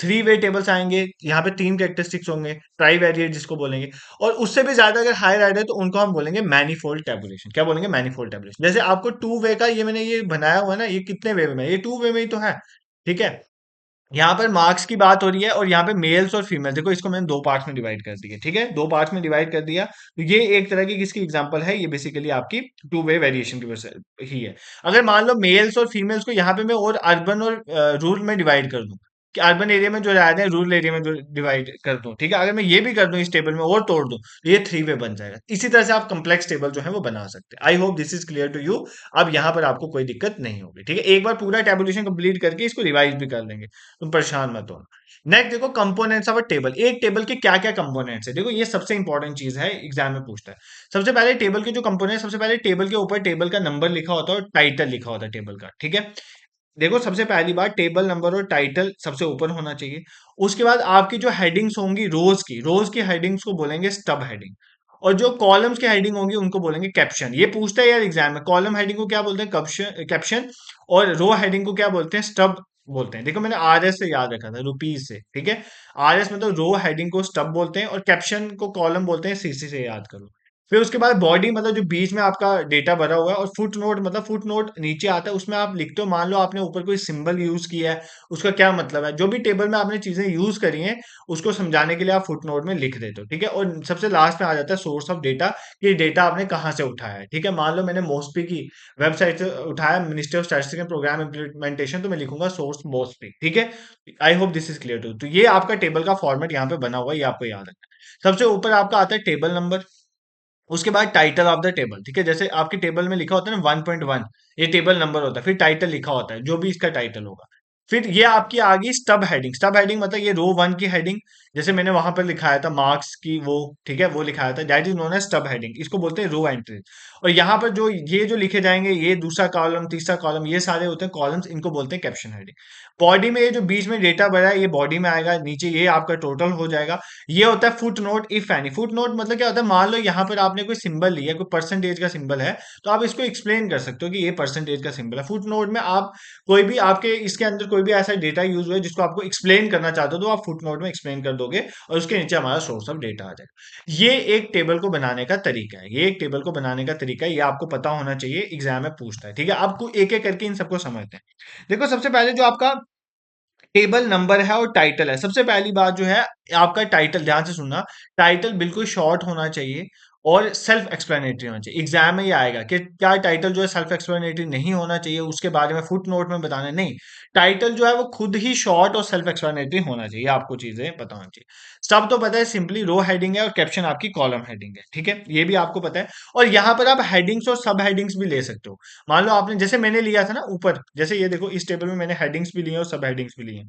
थ्री वे टेबल्स आएंगे, यहाँ पे तीन कैरेक्टरिस्टिक्स होंगे, ट्राई वेरिएट जिसको बोलेंगे। और उससे भी ज्यादा अगर हायर ऐड है तो उनको हम बोलेंगे मैनीफोल्ड टेबुलेशन। क्या बोलेंगे? Manifold tabulation. जैसे आपको टू वे का ये मैंने ये बनाया हुआ है ना, ये कितने वे में है? ये टू वे में ही तो है, ठीक है। यहाँ पर मार्क्स की बात हो रही है, और यहाँ पे मेल्स और फीमेल, देखो इसको मैंने दो पार्ट्स में डिवाइड कर दिया, ठीक है, दो पार्ट्स में डिवाइड कर दिया। तो ये एक तरह की किसकी एग्जांपल है? ये बेसिकली आपकी टू वे वेरिएशन की वजह ही है। अगर मान लो मेल्स और फीमेल्स को यहाँ पे मैं और अर्बन और रूरल में डिवाइड कर दूं, कि अर्बन एरिया में जो रहते हैं, रूरल एरिया में जो डिवाइड कर दूं, ठीक है, अगर मैं ये भी कर दूं इस टेबल में और तोड़ दूं, तो ये थ्री वे बन जाएगा। इसी तरह से आप कम्प्लेक्स टेबल जो है वो बना सकते हैं। I hope this is clear to you. अब यहाँ पर आपको कोई दिक्कत नहीं होगी, ठीक है। एक बार पूरा टेबुलेशन कंप्लीट करके इसको रिवाइज भी कर लेंगे, तुम परेशान मत हो। नेक्स्ट देखो, कंपोनेंट्स ऑफ अ टेबल। एक टेबल के क्या क्या कंपोनेंट्स है, देखो ये सबसे इंपॉर्टेंट चीज है, एग्जाम में पूछता है। सबसे पहले टेबल के जो कंपोनेंट, सबसे पहले टेबल के ऊपर टेबल का नंबर लिखा होता है और टाइटल लिखा होता है टेबल का, ठीक है। देखो सबसे पहली बात, टेबल नंबर और टाइटल सबसे ऊपर होना चाहिए। उसके बाद आपकी जो हेडिंग्स होंगी रोज की हेडिंग्स को बोलेंगे स्टब हेडिंग, और जो कॉलम्स की हेडिंग होंगी उनको बोलेंगे कैप्शन। ये पूछता है यार एग्जाम में, कॉलम हेडिंग को क्या बोलते हैं? कैप्शन। और रो हेडिंग को क्या बोलते हैं? स्टब बोलते हैं। देखो मैंने आरएस से याद रखा था, रुपीज से, ठीक है। आरएस मतलब रो हेडिंग को स्टब बोलते हैं, और कैप्शन को कॉलम बोलते हैं, सीसी से याद करो। फिर उसके बाद बॉडी मतलब जो बीच में आपका डेटा भरा हुआ है, और फुट नोट मतलब फुट नोट नीचे आता है, उसमें आप लिखते हो, मान लो आपने ऊपर कोई सिंबल यूज किया है, उसका क्या मतलब है, जो भी टेबल में आपने चीजें यूज करी हैं उसको समझाने के लिए आप फुट नोट में लिख देते हो, ठीक है। और सबसे लास्ट में आ जाता है सोर्स ऑफ डेटा, कि डेटा आपने कहाँ से उठाया है, ठीक है। मान लो मैंने मोस्टपी की वेबसाइट से उठाया, ministry of statistics and programme implementation, तो मैं लिखूंगा सोर्स मोस्टपी, ठीक है। I hope this is clear to. तो ये आपका टेबल का फॉर्मेट यहाँ पे बना हुआ है, ये आपको याद रखना है। सबसे ऊपर आपका आता है टेबल नंबर, उसके बाद टाइटल ऑफ द टेबल, ठीक है। जैसे आपके टेबल में लिखा होता है ना 1.1, ये टेबल नंबर होता है, फिर टाइटल लिखा होता है, जो भी इसका टाइटल होगा। फिर ये आपकी आ गई स्टब हेडिंग। स्टब हेडिंग मतलब ये रो वन की हेडिंग, जैसे मैंने वहां पर लिखाया था मार्क्स की वो, ठीक है, वो लिखाया था, that is known as stub heading, इसको बोलते हैं रो एंट्री। और यहाँ पर जो ये जो लिखे जाएंगे, ये दूसरा कॉलम, तीसरा कॉलम, ये सारे होते हैं कॉलम्स, इनको बोलते हैं कैप्शन हेडिंग। बॉडी में ये जो बीच में डेटा भरा है, ये बॉडी में आएगा, नीचे ये आपका टोटल हो जाएगा। ये होता है foot note, if any. Foot note मतलब क्या होता है? मान लो यहाँ पर आपने कोई सिंबल लिया, कोई परसेंटेज का सिंबल है, तो आप इसको एक्सप्लेन कर सकते हो कि ये परसेंटेज का सिंबल है। फुट नोट में आप कोई भी आपके इसके अंदर कोई भी ऐसा डेटा यूज हुआ है जिसको आपको एक्सप्लेन करना चाहते हो, तो आप फुट नोट में एक्सप्लेन कर दोगे, और उसके नीचे हमारा सोर्स ऑफ डेटा आ जाएगा। ये एक टेबल को बनाने का तरीका है, ये एक टेबल को बनाने का तरीका है, ये आपको पता होना चाहिए, एग्जाम में पूछता है, ठीक है। आपको एक एक करके इन सबको समझते हैं। देखो सबसे पहले जो आपका टेबल नंबर है और टाइटल है, सबसे पहली बात जो है, आपका टाइटल ध्यान से सुनना, टाइटल बिल्कुल शॉर्ट होना चाहिए और सेल्फ एक्सप्लेनेटरी होना चाहिए। एग्जाम में ये आएगा कि क्या टाइटल जो है सेल्फ एक्सप्लेनेटरी नहीं होना चाहिए, उसके बारे में फुट नोट में बताना है, नहीं। टाइटल जो है वो खुद ही शॉर्ट और सेल्फ एक्सप्लेनेटरी होना चाहिए, आपको चीजें पता होनी चाहिए। सब तो पता है, सिंपली रो हेडिंग है और कैप्शन आपकी कॉलम हेडिंग है, ठीक है, ये भी आपको पता है। और यहाँ पर आप हेडिंग्स और सब हेडिंग्स भी ले सकते हो। मान लो आपने, जैसे मैंने लिया था ना ऊपर, जैसे ये देखो इस टेबल में मैंने हेडिंग्स भी लिए और सब हेडिंग्स भी लिए।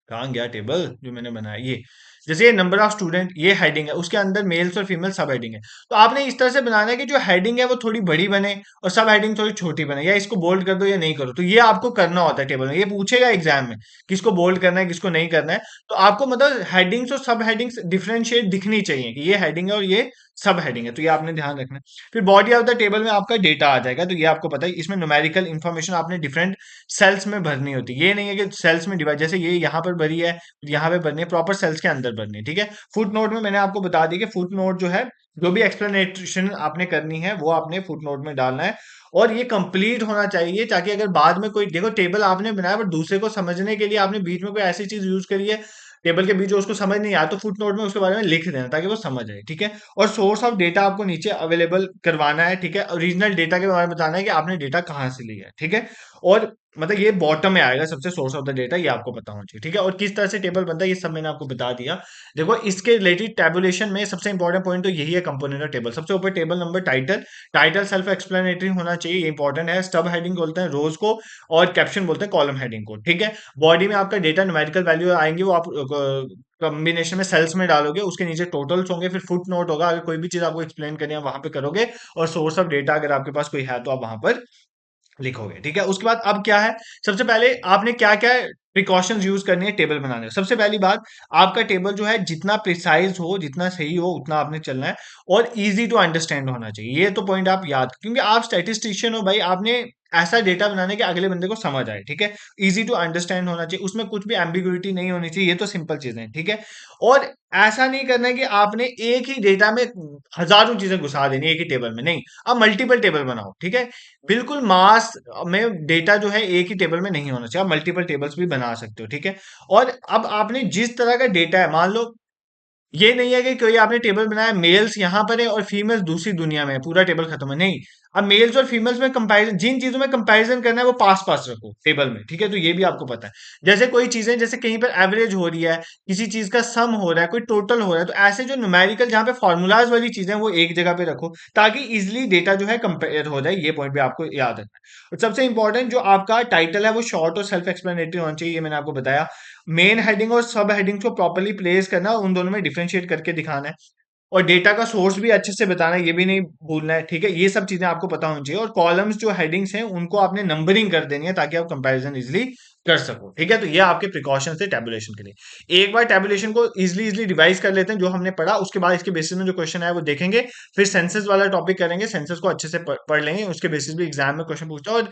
कहाँ गया टेबल जो मैंने बनाया? ये जैसे ये नंबर ऑफ स्टूडेंट, ये हेडिंग है, उसके अंदर मेल्स और फीमेल सब हेडिंग है। तो आपने इस तरह से बनाना है कि जो हेडिंग है वो थोड़ी बड़ी बने और सब हेडिंग थोड़ी छोटी बने, या इसको बोल्ड कर दो या नहीं करो, तो ये आपको करना होता है टेबल में। ये पूछेगा एग्जाम में किसको बोल्ड करना है, किसको नहीं करना है। तो आपको मतलब हेडिंग्स और सब हेडिंग्स डिफरेंशिएट दिखनी चाहिए कि ये हेडिंग है और ये सब हेडिंग है, तो ये आपने ध्यान रखना है। फिर बॉडी ऑफ द टेबल में आपका डेटा आ जाएगा, तो ये आपको पता है, इसमें न्यूमेरिकल इंफॉर्मेशन आपने डिफरेंट सेल्स में भरनी होती है। ये नहीं है कि सेल्स में डिवाइड, जैसे ये यहाँ पर भरी है, यहाँ पे भरनी है, प्रॉपर सेल्स के अंदर भरनी है, ठीक है। फुट नोट में मैंने आपको बता दी कि फुट नोट जो है, जो भी एक्सप्लेनेशन आपने करनी है वो आपने फुट नोट में डालना है, और ये कंप्लीट होना चाहिए, ताकि अगर बाद में कोई, देखो टेबल आपने बनाया पर दूसरे को समझने के लिए आपने बीच में कोई ऐसी चीज यूज करी है टेबल के बीच जो उसको समझ नहीं आया, तो फुट नोट में उसके बारे में लिख देना ताकि वो समझ आए, ठीक है। और सोर्स ऑफ डेटा आपको नीचे अवेलेबल करवाना है, ठीक है। ओरिजिनल डेटा के बारे में बताना है कि आपने डेटा कहाँ से लिया है, ठीक है। और मतलब ये बॉटम में आएगा सबसे, सोर्स ऑफ द डेटा ये आपको पता होना चाहिए, ठीक है। और किस तरह से टेबल बनता है ये सब मैंने आपको बता दिया। देखो इसके रिलेटेड टेबुलेशन में सबसे इंपॉर्टेंट पॉइंट तो यही है, कंपोनेंट ऑफ टेबल। सबसे ऊपर table number, title, title self explanatory होना चाहिए, ये इंपॉर्टेंट है। स्टब हेडिंग बोलते हैं रोज को, और कैप्शन बोलते हैं कॉलम हेडिंग को, ठीक है। बॉडी में आपका डेटा न्यूमेरिकल वैल्यू आएंगे, वो आप कॉम्बिनेशन में सेल्स में डालोगे, उसके नीचे टोटल्स होंगे, फिर फुट नोट होगा, अगर कोई भी चीज आपको एक्सप्लेन करनी है वहां पे करोगे, और सोर्स ऑफ डेटा अगर आपके पास कोई है तो आप वहां पर लिखोगे, ठीक है। उसके बाद अब क्या है, सबसे पहले आपने क्या क्या प्रिकॉशंस यूज करनी है टेबल बनाने में। सबसे पहली बात, आपका टेबल जो है जितना प्रिसाइज हो, जितना सही हो, उतना आपने चलना है, और इजी टू अंडरस्टैंड होना चाहिए। ये तो पॉइंट आप याद, क्योंकि आप स्टैटिस्टिशियन हो भाई, आपने ऐसा डेटा बनाने के अगले बंदे को समझ आए, ठीक है। इजी टू अंडरस्टैंड होना चाहिए, उसमें कुछ भी एम्बिग्युइटी नहीं होनी चाहिए, ये तो सिंपल चीजें हैं, ठीक है। और ऐसा नहीं करना है कि आपने एक ही डेटा में हजारों चीजें घुसा देनी है एक ही टेबल में, नहीं। आप मल्टीपल टेबल बनाओ, ठीक है। बिल्कुल मास में डेटा जो है एक ही टेबल में नहीं होना चाहिए, आप मल्टीपल टेबल्स भी बना सकते हो, ठीक है। और अब आपने जिस तरह का डेटा है, मान लो ये नहीं है कि कोई आपने टेबल बनाया, मेल्स यहाँ पर है और फीमेल्स दूसरी दुनिया में है, पूरा टेबल खत्म है, नहीं। अब मेल्स और फीमेल्स में कंपैरिजन, जिन चीजों में कंपैरिजन करना है वो पास पास रखो टेबल में, ठीक है। तो ये भी आपको पता है। जैसे कोई चीजें, जैसे कहीं पर एवरेज हो रही है, किसी चीज का सम हो रहा है, कोई टोटल हो रहा है, तो ऐसे जो न्यूमेरिकल जहां पे फॉर्मूलाज वाली चीजें हैं, वो एक जगह पे रखो, ताकि इजिली डेटा जो है कंपेयर हो जाए। ये पॉइंट भी आपको याद रखना है। और सबसे इंपॉर्टेंट, जो आपका टाइटल है वो शॉर्ट और सेल्फ एक्सप्लेनेटरी होना चाहिए, ये मैंने आपको बताया। मेन हेडिंग और सब हेडिंग को प्रॉपर्ली प्लेस करना, उन दोनों में डिफरेंशिएट करके दिखाना है। और डेटा का सोर्स भी अच्छे से बताना है, ये भी नहीं भूलना है, ठीक है। ये सब चीजें आपको पता होनी चाहिए। और कॉलम्स जो हेडिंग्स हैं उनको आपने नंबरिंग कर देनी है, ताकि आप कंपैरिजन इजिली कर सको, ठीक है। तो ये आपके प्रिकॉशन थे टेबुलेशन के लिए। एक बार टेबुलेशन को इजिली इजिली रिवाइज कर लेते हैं जो हमने पढ़ा, उसके बाद इसके बेसिस में जो क्वेश्चन है वो देखेंगे। फिर सेंसस वाला टॉपिक करेंगे, सेंसस को अच्छे से पढ़ लेंगे, उसके बेसिस भी एग्जाम में क्वेश्चन पूछता है। और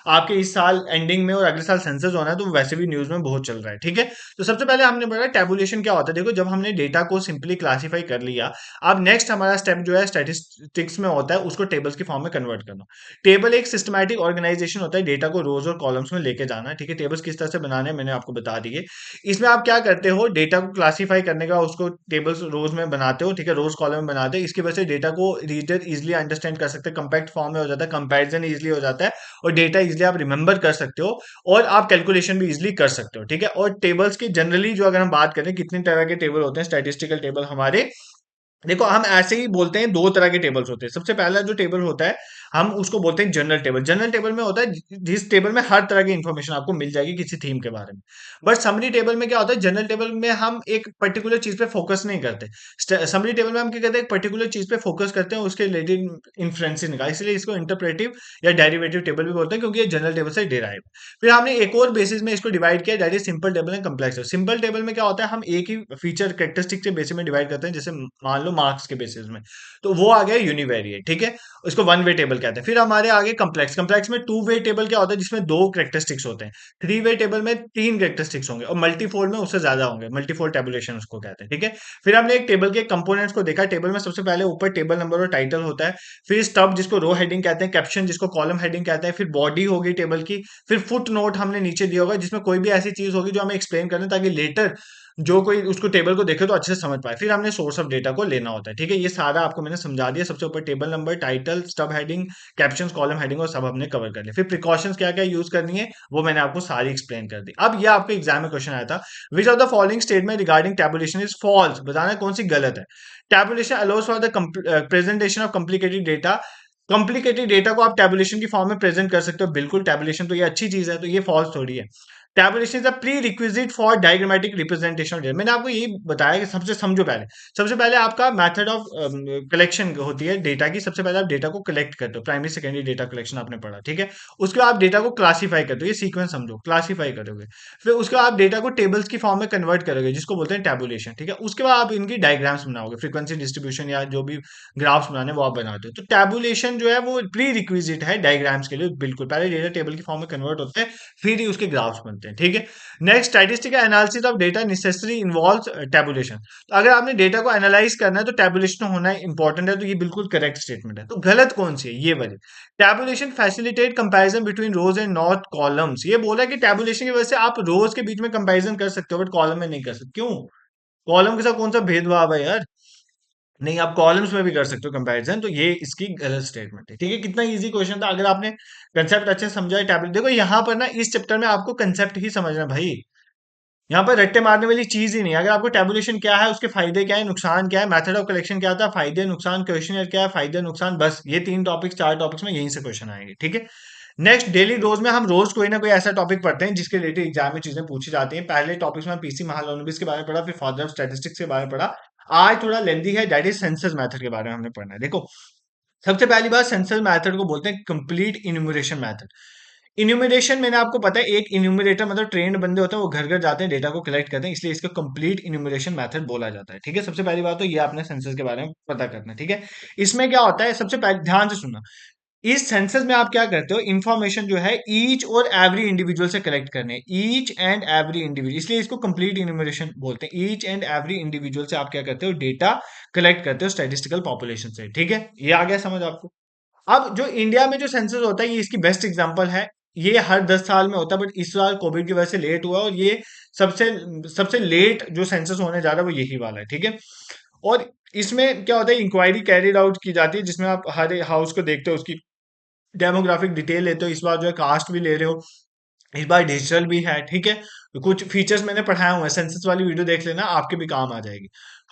आपके इस साल एंडिंग में और अगले साल सेंसस होना है, तो वैसे भी न्यूज में बहुत चल रहा है, ठीक है। तो सबसे पहले हमने पढ़ा टेबुलेशन क्या होता है। देखो, जब हमने डेटा को सिंपली क्लासीफाई कर लिया, अब नेक्स्ट हमारा स्टेप जो है स्टैटिस्टिक्स में होता है, उसको टेबल्स की फॉर्म में कन्वर्ट करना। टेबल एक सिस्टमैटिक ऑर्गेनाइजेशन होता है, डेटा को रोज और कॉलम्स में लेके जाना है, ठीक है। टेबल्स किस तरह से बनाने हैं मैंने आपको बता दिए। इसमें आप क्या करते हो, डेटा को क्लासीफाई करने का उसको टेबल्स रोज में बनाते हो, ठीक है, रोज कॉलम में बनाते हो। इसकी वजह से डेटा को रीडर इजिली अंडरस्टैंड कर सकते हैं, कंपैक्ट फॉर्म में हो जाता है, कंपैरिजन इजिली हो जाता है, और डेटा इजिली आप रिमेंबर कर सकते हो, और आप कैलकुलेशन भी इजिली कर सकते हो, ठीक है। और टेबल्स की जनरली जो, अगर हम बात करें कितने तरह के टेबल होते हैं स्टैटिस्टिकल टेबल हमारे, देखो हम ऐसे ही बोलते हैं, दो तरह के टेबल्स होते हैं। सबसे पहला जो टेबल होता है, हम उसको बोलते हैं जनरल टेबल। जनरल टेबल में होता है जिस टेबल में हर तरह की इंफॉर्मेशन आपको मिल जाएगी किसी थीम के बारे में। बट समरी टेबल में क्या होता है, जनरल टेबल में हम एक पर्टिकुलर चीज पे फोकस नहीं करते। समरी टेबल में हम क्या करते हैं, एक पर्टिकुलर चीज पे फोकस करते हैं, उसके रिलेटेड इन्फ्रेंसेस निकाल, इसलिए इसको इंटरप्रेटिव या डेरिवेटिव टेबल भी बोलते हैं, क्योंकि ये जनरल टेबल से डिराइव। फिर हमने एक और बेसिस में इसको डिवाइड किया, that is simple table and complex table. Simple table में क्या होता है, हम एक ही फीचर कैरेक्टरिस्टिक के बेसिस में डिवाइड करते हैं, जैसे मान लो मार्क्स के बेसिस में, तो वो आ गया यूनिवेरिएट, ठीक है। उसको वन वे टेबल कहते हैं। फिर हमारे आगे कम्प्लेक्स। कम्प्लेक्स में टू वे टेबल क्या होता है, जिसमें दो कैरेक्टरिस्टिक्स होते हैं। थ्री वे टेबल में तीन कैरेक्टरिस्टिक्स होंगे, और मल्टीफोल्ड में उससे ज्यादा होंगे, मल्टीफोल्ड टेबुलेशन उसको कहते हैं, ठीक है। फिर हमने एक टेबल के कंपोनेंट्स को देखा। टेबल में सबसे पहले ऊपर टेबल नंबर और टाइटल होता है, फिर स्टब जिसको रो हेडिंग कहते हैं, कैप्शन जिसको कॉलम हेडिंग कहते हैं, फिर बॉडी होगी टेबल की, फिर फुट नोट हमने नीचे दिया होगा, जिसमें कोई भी ऐसी चीज होगी जो हमें एक्सप्लेन करना है, ताकि लेटर जो कोई उसको टेबल को देखे तो अच्छे से समझ पाए। फिर हमने सोर्स ऑफ डेटा को लेना होता है, ठीक है। ये सारा आपको मैंने समझा दिया। सबसे ऊपर table number, title, stub heading, captions, column heading, और सब हमने कवर कर लिया। फिर प्रिकॉशंस क्या क्या यूज करनी है वो मैंने आपको सारी एक्सप्लेन कर दी। अब ये आपके एग्जाम में क्वेश्चन आया था, which of the following statement regarding tabulation is false, बताना है कौन सी गलत है। Tabulation allows for the presentation of complicated data. Complicated data को आप टैबुलेशन की फॉर्म में प्रेजेंट कर सकते हो, बिल्कुल। टैबुलेशन तो ये अच्छी चीज है, तो ये फॉल्स थोड़ी है। Tabulation is a pre requisite for diagrammatic representation of data. मैंने आपको यही बताया कि सबसे समझो पहले, सबसे पहले आपका मेथड ऑफ कलेक्शन होती है डेटा की। सबसे पहले आप डेटा को कलेक्ट करते हो, प्राइमरी सेकेंडरी डेटा कलेक्शन आपने पढ़ा, ठीक है। उसके बाद आप डेटा को क्लासीफाई करते हो, ये सीक्वेंस समझो, क्लासीफाई करोगे। फिर उसके बाद आप डेटा को टेबल्स की फॉर्म में कन्वर्ट करोगे, जिसको बोलते हैं टैबुलेशन, ठीक है। उसके बाद आप इनकी डायग्राम्स बनाओगे, फ्रीक्वेंसी डिस्ट्रीब्यूशन या जो भी ग्राफ्स बनाने वो आप बनाते हो। तो टैबुलेशन जो है वो प्री रिक्विजिट है डायग्राम्स के लिए, बिल्कुल। पहले डेटा टेबल की फॉर्म में कन्वर्ट होते हैं, फिर ही उसके ग्राफ्स बनते हैं, ठीक है। Next, statistical analysis of data necessary involves tabulation. तो अगर आपने डेटा को एनालाइज करना है तो टैबुलेशन होना इंपॉर्टेंट है, तो ये बिल्कुल करेक्ट स्टेटमेंट है। तो गलत कौन सी है, ये वाली। Tabulation facilitate comparison between rows and not columns. ये बोला कि टैबुलेशन की वजह से आप रोज के बीच में कंपैरिजन कर सकते हो, बट कॉलम में नहीं कर सकते। क्यों? कॉलम के साथ कौन सा भेदभाव है यार? नहीं, आप कॉलम्स में भी कर सकते हो कंपैरिजन, तो ये इसकी गलत स्टेटमेंट है। ठीक है, कितना इजी क्वेश्चन था, अगर आपने कंसेप्ट अच्छे से समझा है टैबलेट। देखो यहाँ पर ना इस चैप्टर में आपको कंसेप्ट ही समझना है भाई, यहाँ पर रट्टे मारने वाली चीज ही नहीं है। अगर आपको टेबुलेशन क्या है, उसके फायदे क्या है, नुकसान क्या है, मेथड ऑफ कलेक्शन क्या था, फायदे नुकसान, क्वेश्चनर क्या है, फायदे नुकसान, बस ये 3 टॉपिक्स 4 टॉपिक्स में यहीं से क्वेश्चन आएंगे। ठीक है, नेक्स्ट डेली रोज में हम रोज कोई ना कोई ऐसा टॉपिक पढ़ते हैं जिसके रिलेटेड एग्जाम में चीजें पूछी जाती हैं। पहले टॉपिक्स में पीसी महालनोबिस के बारे में पढ़ा, फिर फादर ऑफ स्टैटिस्टिक्स के बारे में पढ़ा। आज थोड़ा लेंदी है, दैट इज सेंसस मेथड के बारे में हमने पढ़ना है। देखो, सबसे पहली बात, सेंसस मेथड को बोलते हैं कंप्लीट इन्यूमरेशन मेथड। इन्यूमरेशन मैंने आपको पता है, एक इन्यूमरेटर मतलब ट्रेन्ड बंदे होते हैं, वो घर घर जाते हैं, डेटा को कलेक्ट करते हैं, इसलिए इसको कंप्लीट इन्यूमरेशन मेथड बोला जाता है। ठीक है, सबसे पहली बात तो ये आपने सेंसस के बारे में पता करना है। ठीक है, इसमें क्या होता है, सबसे पहले ध्यान से सुनना। इस सेंसस में आप क्या करते हो, इंफॉर्मेशन जो है ईच और एवरी इंडिविजुअल से कलेक्ट करने, ईच एंड एवरी इंडिविजुअल, इसलिए इसको कंप्लीट इन्यूमरेशन बोलते हैं। ईच एंड एवरी इंडिविजुअल से आप क्या करते हो, डेटा कलेक्ट करते हो स्टैटिस्टिकल पॉपुलेशन से। ठीक है, ये आ गया समझ आपको। अब जो इंडिया में जो सेंसस होता है, ये इसकी बेस्ट एग्जांपल है। ये हर 10 साल में होता है, बट इस साल कोविड की वजह से लेट हुआ, और ये सबसे सबसे लेट जो सेंसस होने जा रहा है वो यही वाला है। ठीक है, और इसमें क्या होता है, इंक्वायरी कैरिड आउट की जाती है, जिसमें आप हर हाउस को देखते हो, उसकी डेमोग्राफिक डिटेल लेते हो। इस बार जो है कास्ट भी ले रहे हो, इस बार डिजिटल भी है। ठीक है, तो कुछ फीचर्स मैंने पढ़ाए हुए हैं, सेंसस वाली वीडियो देख लेना, आपके भी काम आ जाएगी।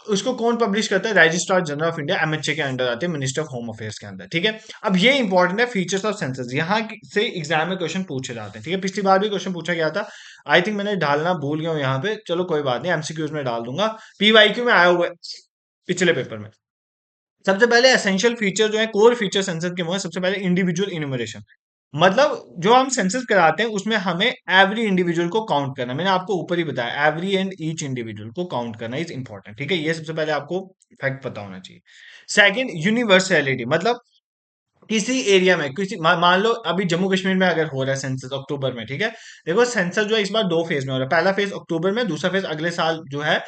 उसको कौन पब्लिश करता है, registrar general of India, MHA के अंडर आते हैं, मिनिस्टर ऑफ होम अफेयर्स के अंदर। ठीक है, अब ये इंपॉर्टेंट है, फीचर्स ऑफ सेंसस, यहाँ से एग्जाम में क्वेश्चन पूछे जाते हैं। ठीक है, पिछली बार भी क्वेश्चन पूछा गया था, आई थिंक मैंने डालना भूल गया हूँ यहाँ पे, चलो कोई बात नहीं, एमसीक्यूज में डाल दूंगा, पीवाईक्यू में आया हुआ है पिछले पेपर में। सबसे पहले एसेंशियल फीचर जो है, कोर फीचर सेंसस के वो है, सबसे पहले इंडिविजुअल इन्यूमरेशन। मतलब जो हम सेंसस कराते हैं उसमें हमें एवरी इंडिविजुअल को काउंट करना, मैंने आपको ऊपर ही बताया, एवरी एंड ईच इंडिविजुअल को काउंट करना इज इंपॉर्टेंट। ठीक है, ये सबसे पहले आपको फैक्ट पता होना चाहिए। सेकंड, यूनिवर्सैलिटी, मतलब किसी एरिया में किसी मान लो अभी जम्मू कश्मीर में अगर हो रहा है सेंसस अक्टूबर में। ठीक है, देखो सेंसस जो है इस बार 2 फेज में हो रहा है, पहला फेज अक्टूबर में, दूसरा फेज अगले साल जो है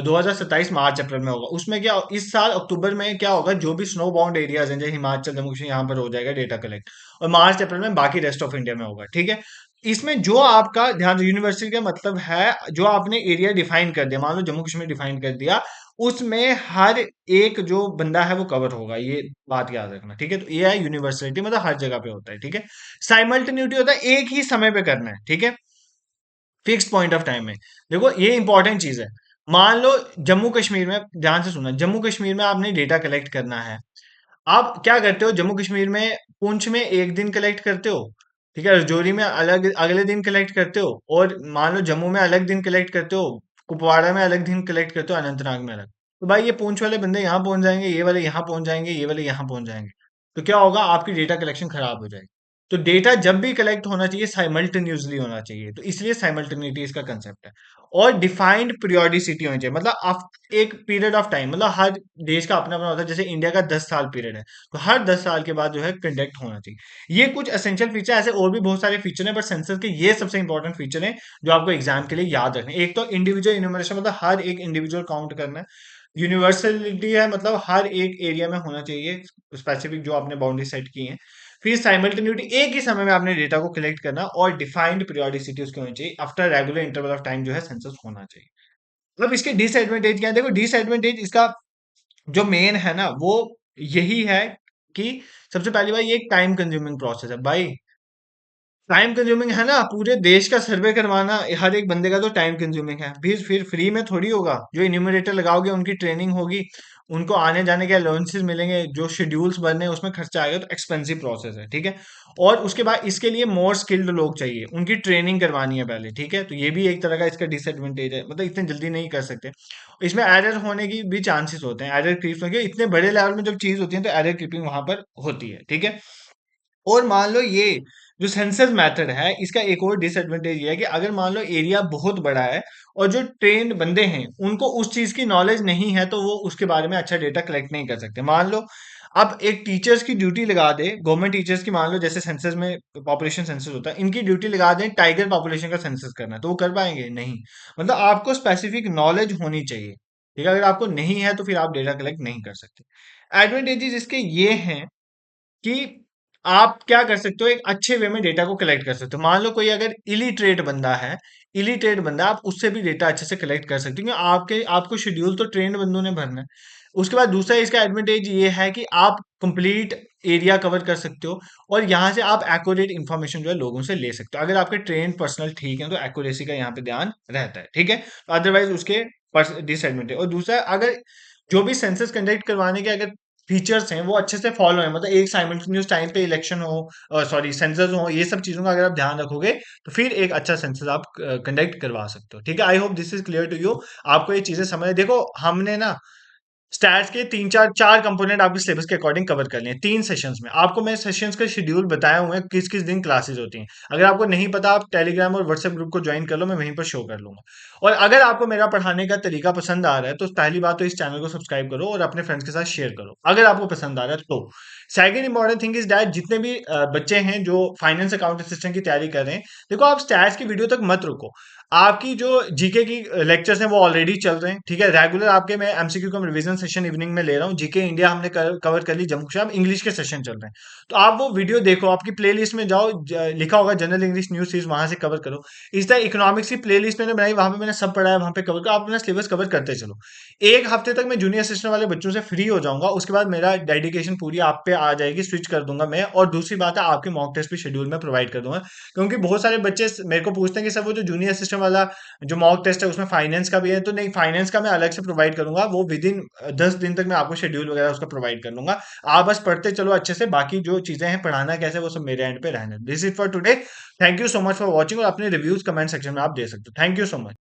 2027 मार्च अप्रैल में होगा। उसमें क्या, इस साल अक्टूबर में क्या होगा, जो भी स्नो बाउंड एरियाज हैं जैसे हिमाचल जम्मू कश्मीर, यहाँ पर हो जाएगा डेटा कलेक्ट, और मार्च अप्रैल में बाकी रेस्ट ऑफ इंडिया में होगा। ठीक है, इसमें जो आपका ध्यान, यूनिवर्सिटी का मतलब है जो आपने एरिया डिफाइन कर दिया, मान लो जम्मू कश्मीर डिफाइन कर दिया, उसमें हर एक जो बंदा है वो कवर होगा, ये बात याद रखना। ठीक है, तो ये है यूनिवर्सलिटी, मतलब हर जगह पे होता है। ठीक है, साइमल्टेनिटी होता है एक ही समय पे करना है। ठीक है, फिक्स पॉइंट ऑफ टाइम में। देखो ये इंपॉर्टेंट चीज है, मान लो जम्मू कश्मीर में, ध्यान से सुनना, जम्मू कश्मीर में आपने डेटा कलेक्ट करना है। आप क्या करते हो, जम्मू कश्मीर में पुंछ में एक दिन कलेक्ट करते हो, ठीक है, रजौरी में अलग अगले दिन कलेक्ट करते हो, और मान लो जम्मू में अलग दिन कलेक्ट करते हो, कुपवाड़ा में अलग दिन कलेक्ट करते हो, अनंतनाग में अलग। तो भाई ये पुंछ वाले बंदे यहाँ पहुंच जाएंगे, ये वाले यहाँ पहुंच जाएंगे, ये वाले यहाँ पहुंच जाएंगे, तो क्या होगा, आपकी डेटा कलेक्शन खराब हो जाएगी। तो डेटा जब भी कलेक्ट होना चाहिए साइमल्टेनियसली होना चाहिए, तो इसलिए साइमल्टेनिटी इसका कंसेप्ट है। और डिफाइंड पीरियोडिसिटी होनी चाहिए, मतलब एक पीरियड ऑफ टाइम, मतलब हर देश का अपना अपना होता है, जैसे इंडिया का 10 साल पीरियड है, तो हर 10 साल के बाद जो है कंडक्ट होना चाहिए। ये कुछ एसेंशियल फीचर, ऐसे और भी बहुत सारे फीचर हैं, बट सेंसस के ये सबसे इंपॉर्टेंट फीचर हैं जो आपको एग्जाम के लिए याद रखने हैं। एक तो इंडिविजुअल इन्यूमरेशन, मतलब हर एक इंडिविजुअल काउंट करना है। यूनिवर्सलिटी है, मतलब हर एक एरिया में होना चाहिए स्पेसिफिक जो आपने बाउंड्री सेट की है। फिर साइमल्टेनिटी, एक ही समय में आपने डेटा को कलेक्ट करना, और डिफाइंड पीरियोडिसिटी उसकी होनी चाहिए, after regular interval of time जो है सेंसस होना चाहिए। मतलब इसके डिसएडवांटेज क्या है, देखो डिसएडवांटेज इसका जो मेन है ना, वो यही है कि सबसे पहली बात, ये एक टाइम कंज्यूमिंग प्रोसेस है भाई, टाइम कंज्यूमिंग है ना, पूरे देश का सर्वे करवाना हर एक बंदे का तो टाइम कंज्यूमिंग है। फिर फ्री में थोड़ी होगा, जो इन्यूमरेटर लगाओगे उनकी ट्रेनिंग होगी, उनको आने जाने के अलाउंसेस मिलेंगे, जो शेड्यूल्स बनने हैं उसमें खर्चा आएगा, तो एक्सपेंसिव प्रोसेस है। ठीक है, और उसके बाद इसके लिए मोर स्किल्ड लोग चाहिए, उनकी ट्रेनिंग करवानी है पहले। ठीक है, तो ये भी एक तरह का इसका डिसएडवांटेज है, मतलब इतने जल्दी नहीं कर सकते। इसमें एरर होने की भी चांसेस होते हैं, एरर क्रीप होगी, इतने बड़े लेवल में जब चीज होती है तो एरर क्रीपिंग वहां पर होती है। ठीक है, और मान लो ये जो सेंसस मेथड है, इसका एक और डिसएडवांटेज ये है कि अगर मान लो एरिया बहुत बड़ा है, और जो ट्रेन्ड बंदे हैं उनको उस चीज की नॉलेज नहीं है, तो वो उसके बारे में अच्छा डेटा कलेक्ट नहीं कर सकते। मान लो अब एक टीचर्स की ड्यूटी लगा दे, गवर्नमेंट टीचर्स की, मान लो जैसे सेंसस में पॉपुलेशन सेंसस होता है, इनकी ड्यूटी लगा दें टाइगर पॉपुलेशन का सेंसस करना, तो वो कर पाएंगे नहीं। मतलब आपको स्पेसिफिक नॉलेज होनी चाहिए। ठीक है, अगर आपको नहीं है तो फिर आप डेटा कलेक्ट नहीं कर सकते। एडवांटेजेस इसके ये हैं कि आप क्या कर सकते हो, एक अच्छे वे में डेटा को कलेक्ट कर सकते हो। मान लो कोई अगर इलिटरेट बंदा है, इलिटरेट बंदा, आप उससे भी डेटा अच्छे से कलेक्ट कर सकते हो, क्योंकि आपके आपको शेड्यूल तो ट्रेंड बंदों ने भरना है। उसके बाद दूसरा इसका एडवांटेज ये है कि आप कंप्लीट एरिया कवर कर सकते हो और यहाँ से आप एक्यूरेट इन्फॉर्मेशन जो है लोगों से ले सकते हो। अगर आपके ट्रेन पर्सनल ठीक है तो एक्यूरेसी का यहाँ पे ध्यान रहता है, ठीक है। अदरवाइज उसके डिसएडवांटेज। और दूसरा, अगर जो भी सेंसस कंडक्ट करवाने के अगर फीचर्स हैं वो अच्छे से फॉलो है, मतलब एक साइमल्टेनियस टाइम पे इलेक्शन हो, सॉरी सेंसस हो, ये सब चीजों का अगर आप ध्यान रखोगे तो फिर एक अच्छा सेंसस आप कंडक्ट करवा सकते हो, ठीक है। I hope this is clear to you. आपको ये चीजें समझ, देखो हमने ना स्टैट्स के तीन चार चार कंपोनेंट आपके सिलेबस के अकॉर्डिंग कवर कर लिए 3 सेशंस में। आपको मैं सेशंस का शेड्यूल बताया हुआ है किस किस दिन क्लासेस होती हैं। अगर आपको नहीं पता आप टेलीग्राम और व्हाट्सएप ग्रुप को ज्वाइन कर लो, मैं वहीं पर शो कर लूंगा। और अगर आपको मेरा पढ़ाने का तरीका पसंद आ रहा है तो पहली बात तो इस चैनल को सब्सक्राइब करो और अपने फ्रेंड्स के साथ शेयर करो अगर आपको पसंद आ रहा है तो। Second important thing is that जितने भी बच्चे हैं जो फाइनेंस अकाउंट असिस्टेंट की तैयारी कर रहे हैं, देखो आप स्टैट्स की वीडियो तक मत रुको। आपकी जो जीके की लेक्चर्स हैं वो ऑलरेडी चल रहे हैं, ठीक है। रेगुलर आपके मैं एमसीक्यू का रिवीजन सेशन इवनिंग में ले रहा हूँ। जीके इंडिया हमने कवर कर ली, जम्मू कश्मीर इंग्लिश के सेशन चल रहे हैं। तो आप वो वीडियो देखो, आपकी प्लेलिस्ट में जाओ, लिखा होगा जनरल इंग्लिश न्यूज सीरीज, वहां से कवर करो। इस तरह इकोनॉमिक्स की प्लेलिस्ट मैंने बनाई, वहां पे मैंने सब पढ़ा है, वहां पे कवर करो। आप अपना सिलेबस कवर करते चलो। एक हफ्ते तक मैं जूनियर असिस्टेंट वाले बच्चों से फ्री हो जाऊंगा, उसके बाद मेरा डेडिकेशन पूरी आप पे आ जाएगी, स्विच कर दूंगा मैं। और दूसरी बात है, आपके मॉक टेस्ट भी शेड्यूल में प्रोवाइड कर दूंगा, क्योंकि बहुत सारे बच्चे मेरे को पूछते हैं कि सर वो जो जूनियर असिस्टेंट वाला जो मॉक टेस्ट है उसमें फाइनेंस का भी है। तो नहीं, फाइनेंस का मैं अलग से प्रोवाइड करूंगा, वो विद इन 10 दिन तक मैं आपको शेड्यूल वगैरह उसका प्रोवाइड कर लूंगा। आप बस पढ़ते चलो अच्छे से, बाकी जो चीजें हैं पढ़ाना कैसे वो सब मेरे एंड पे रहना। This is for today. Thank you so much for watching. और अपने रिव्यूज कमेंट सेक्शन में आप दे सकते हो। Thank you so much.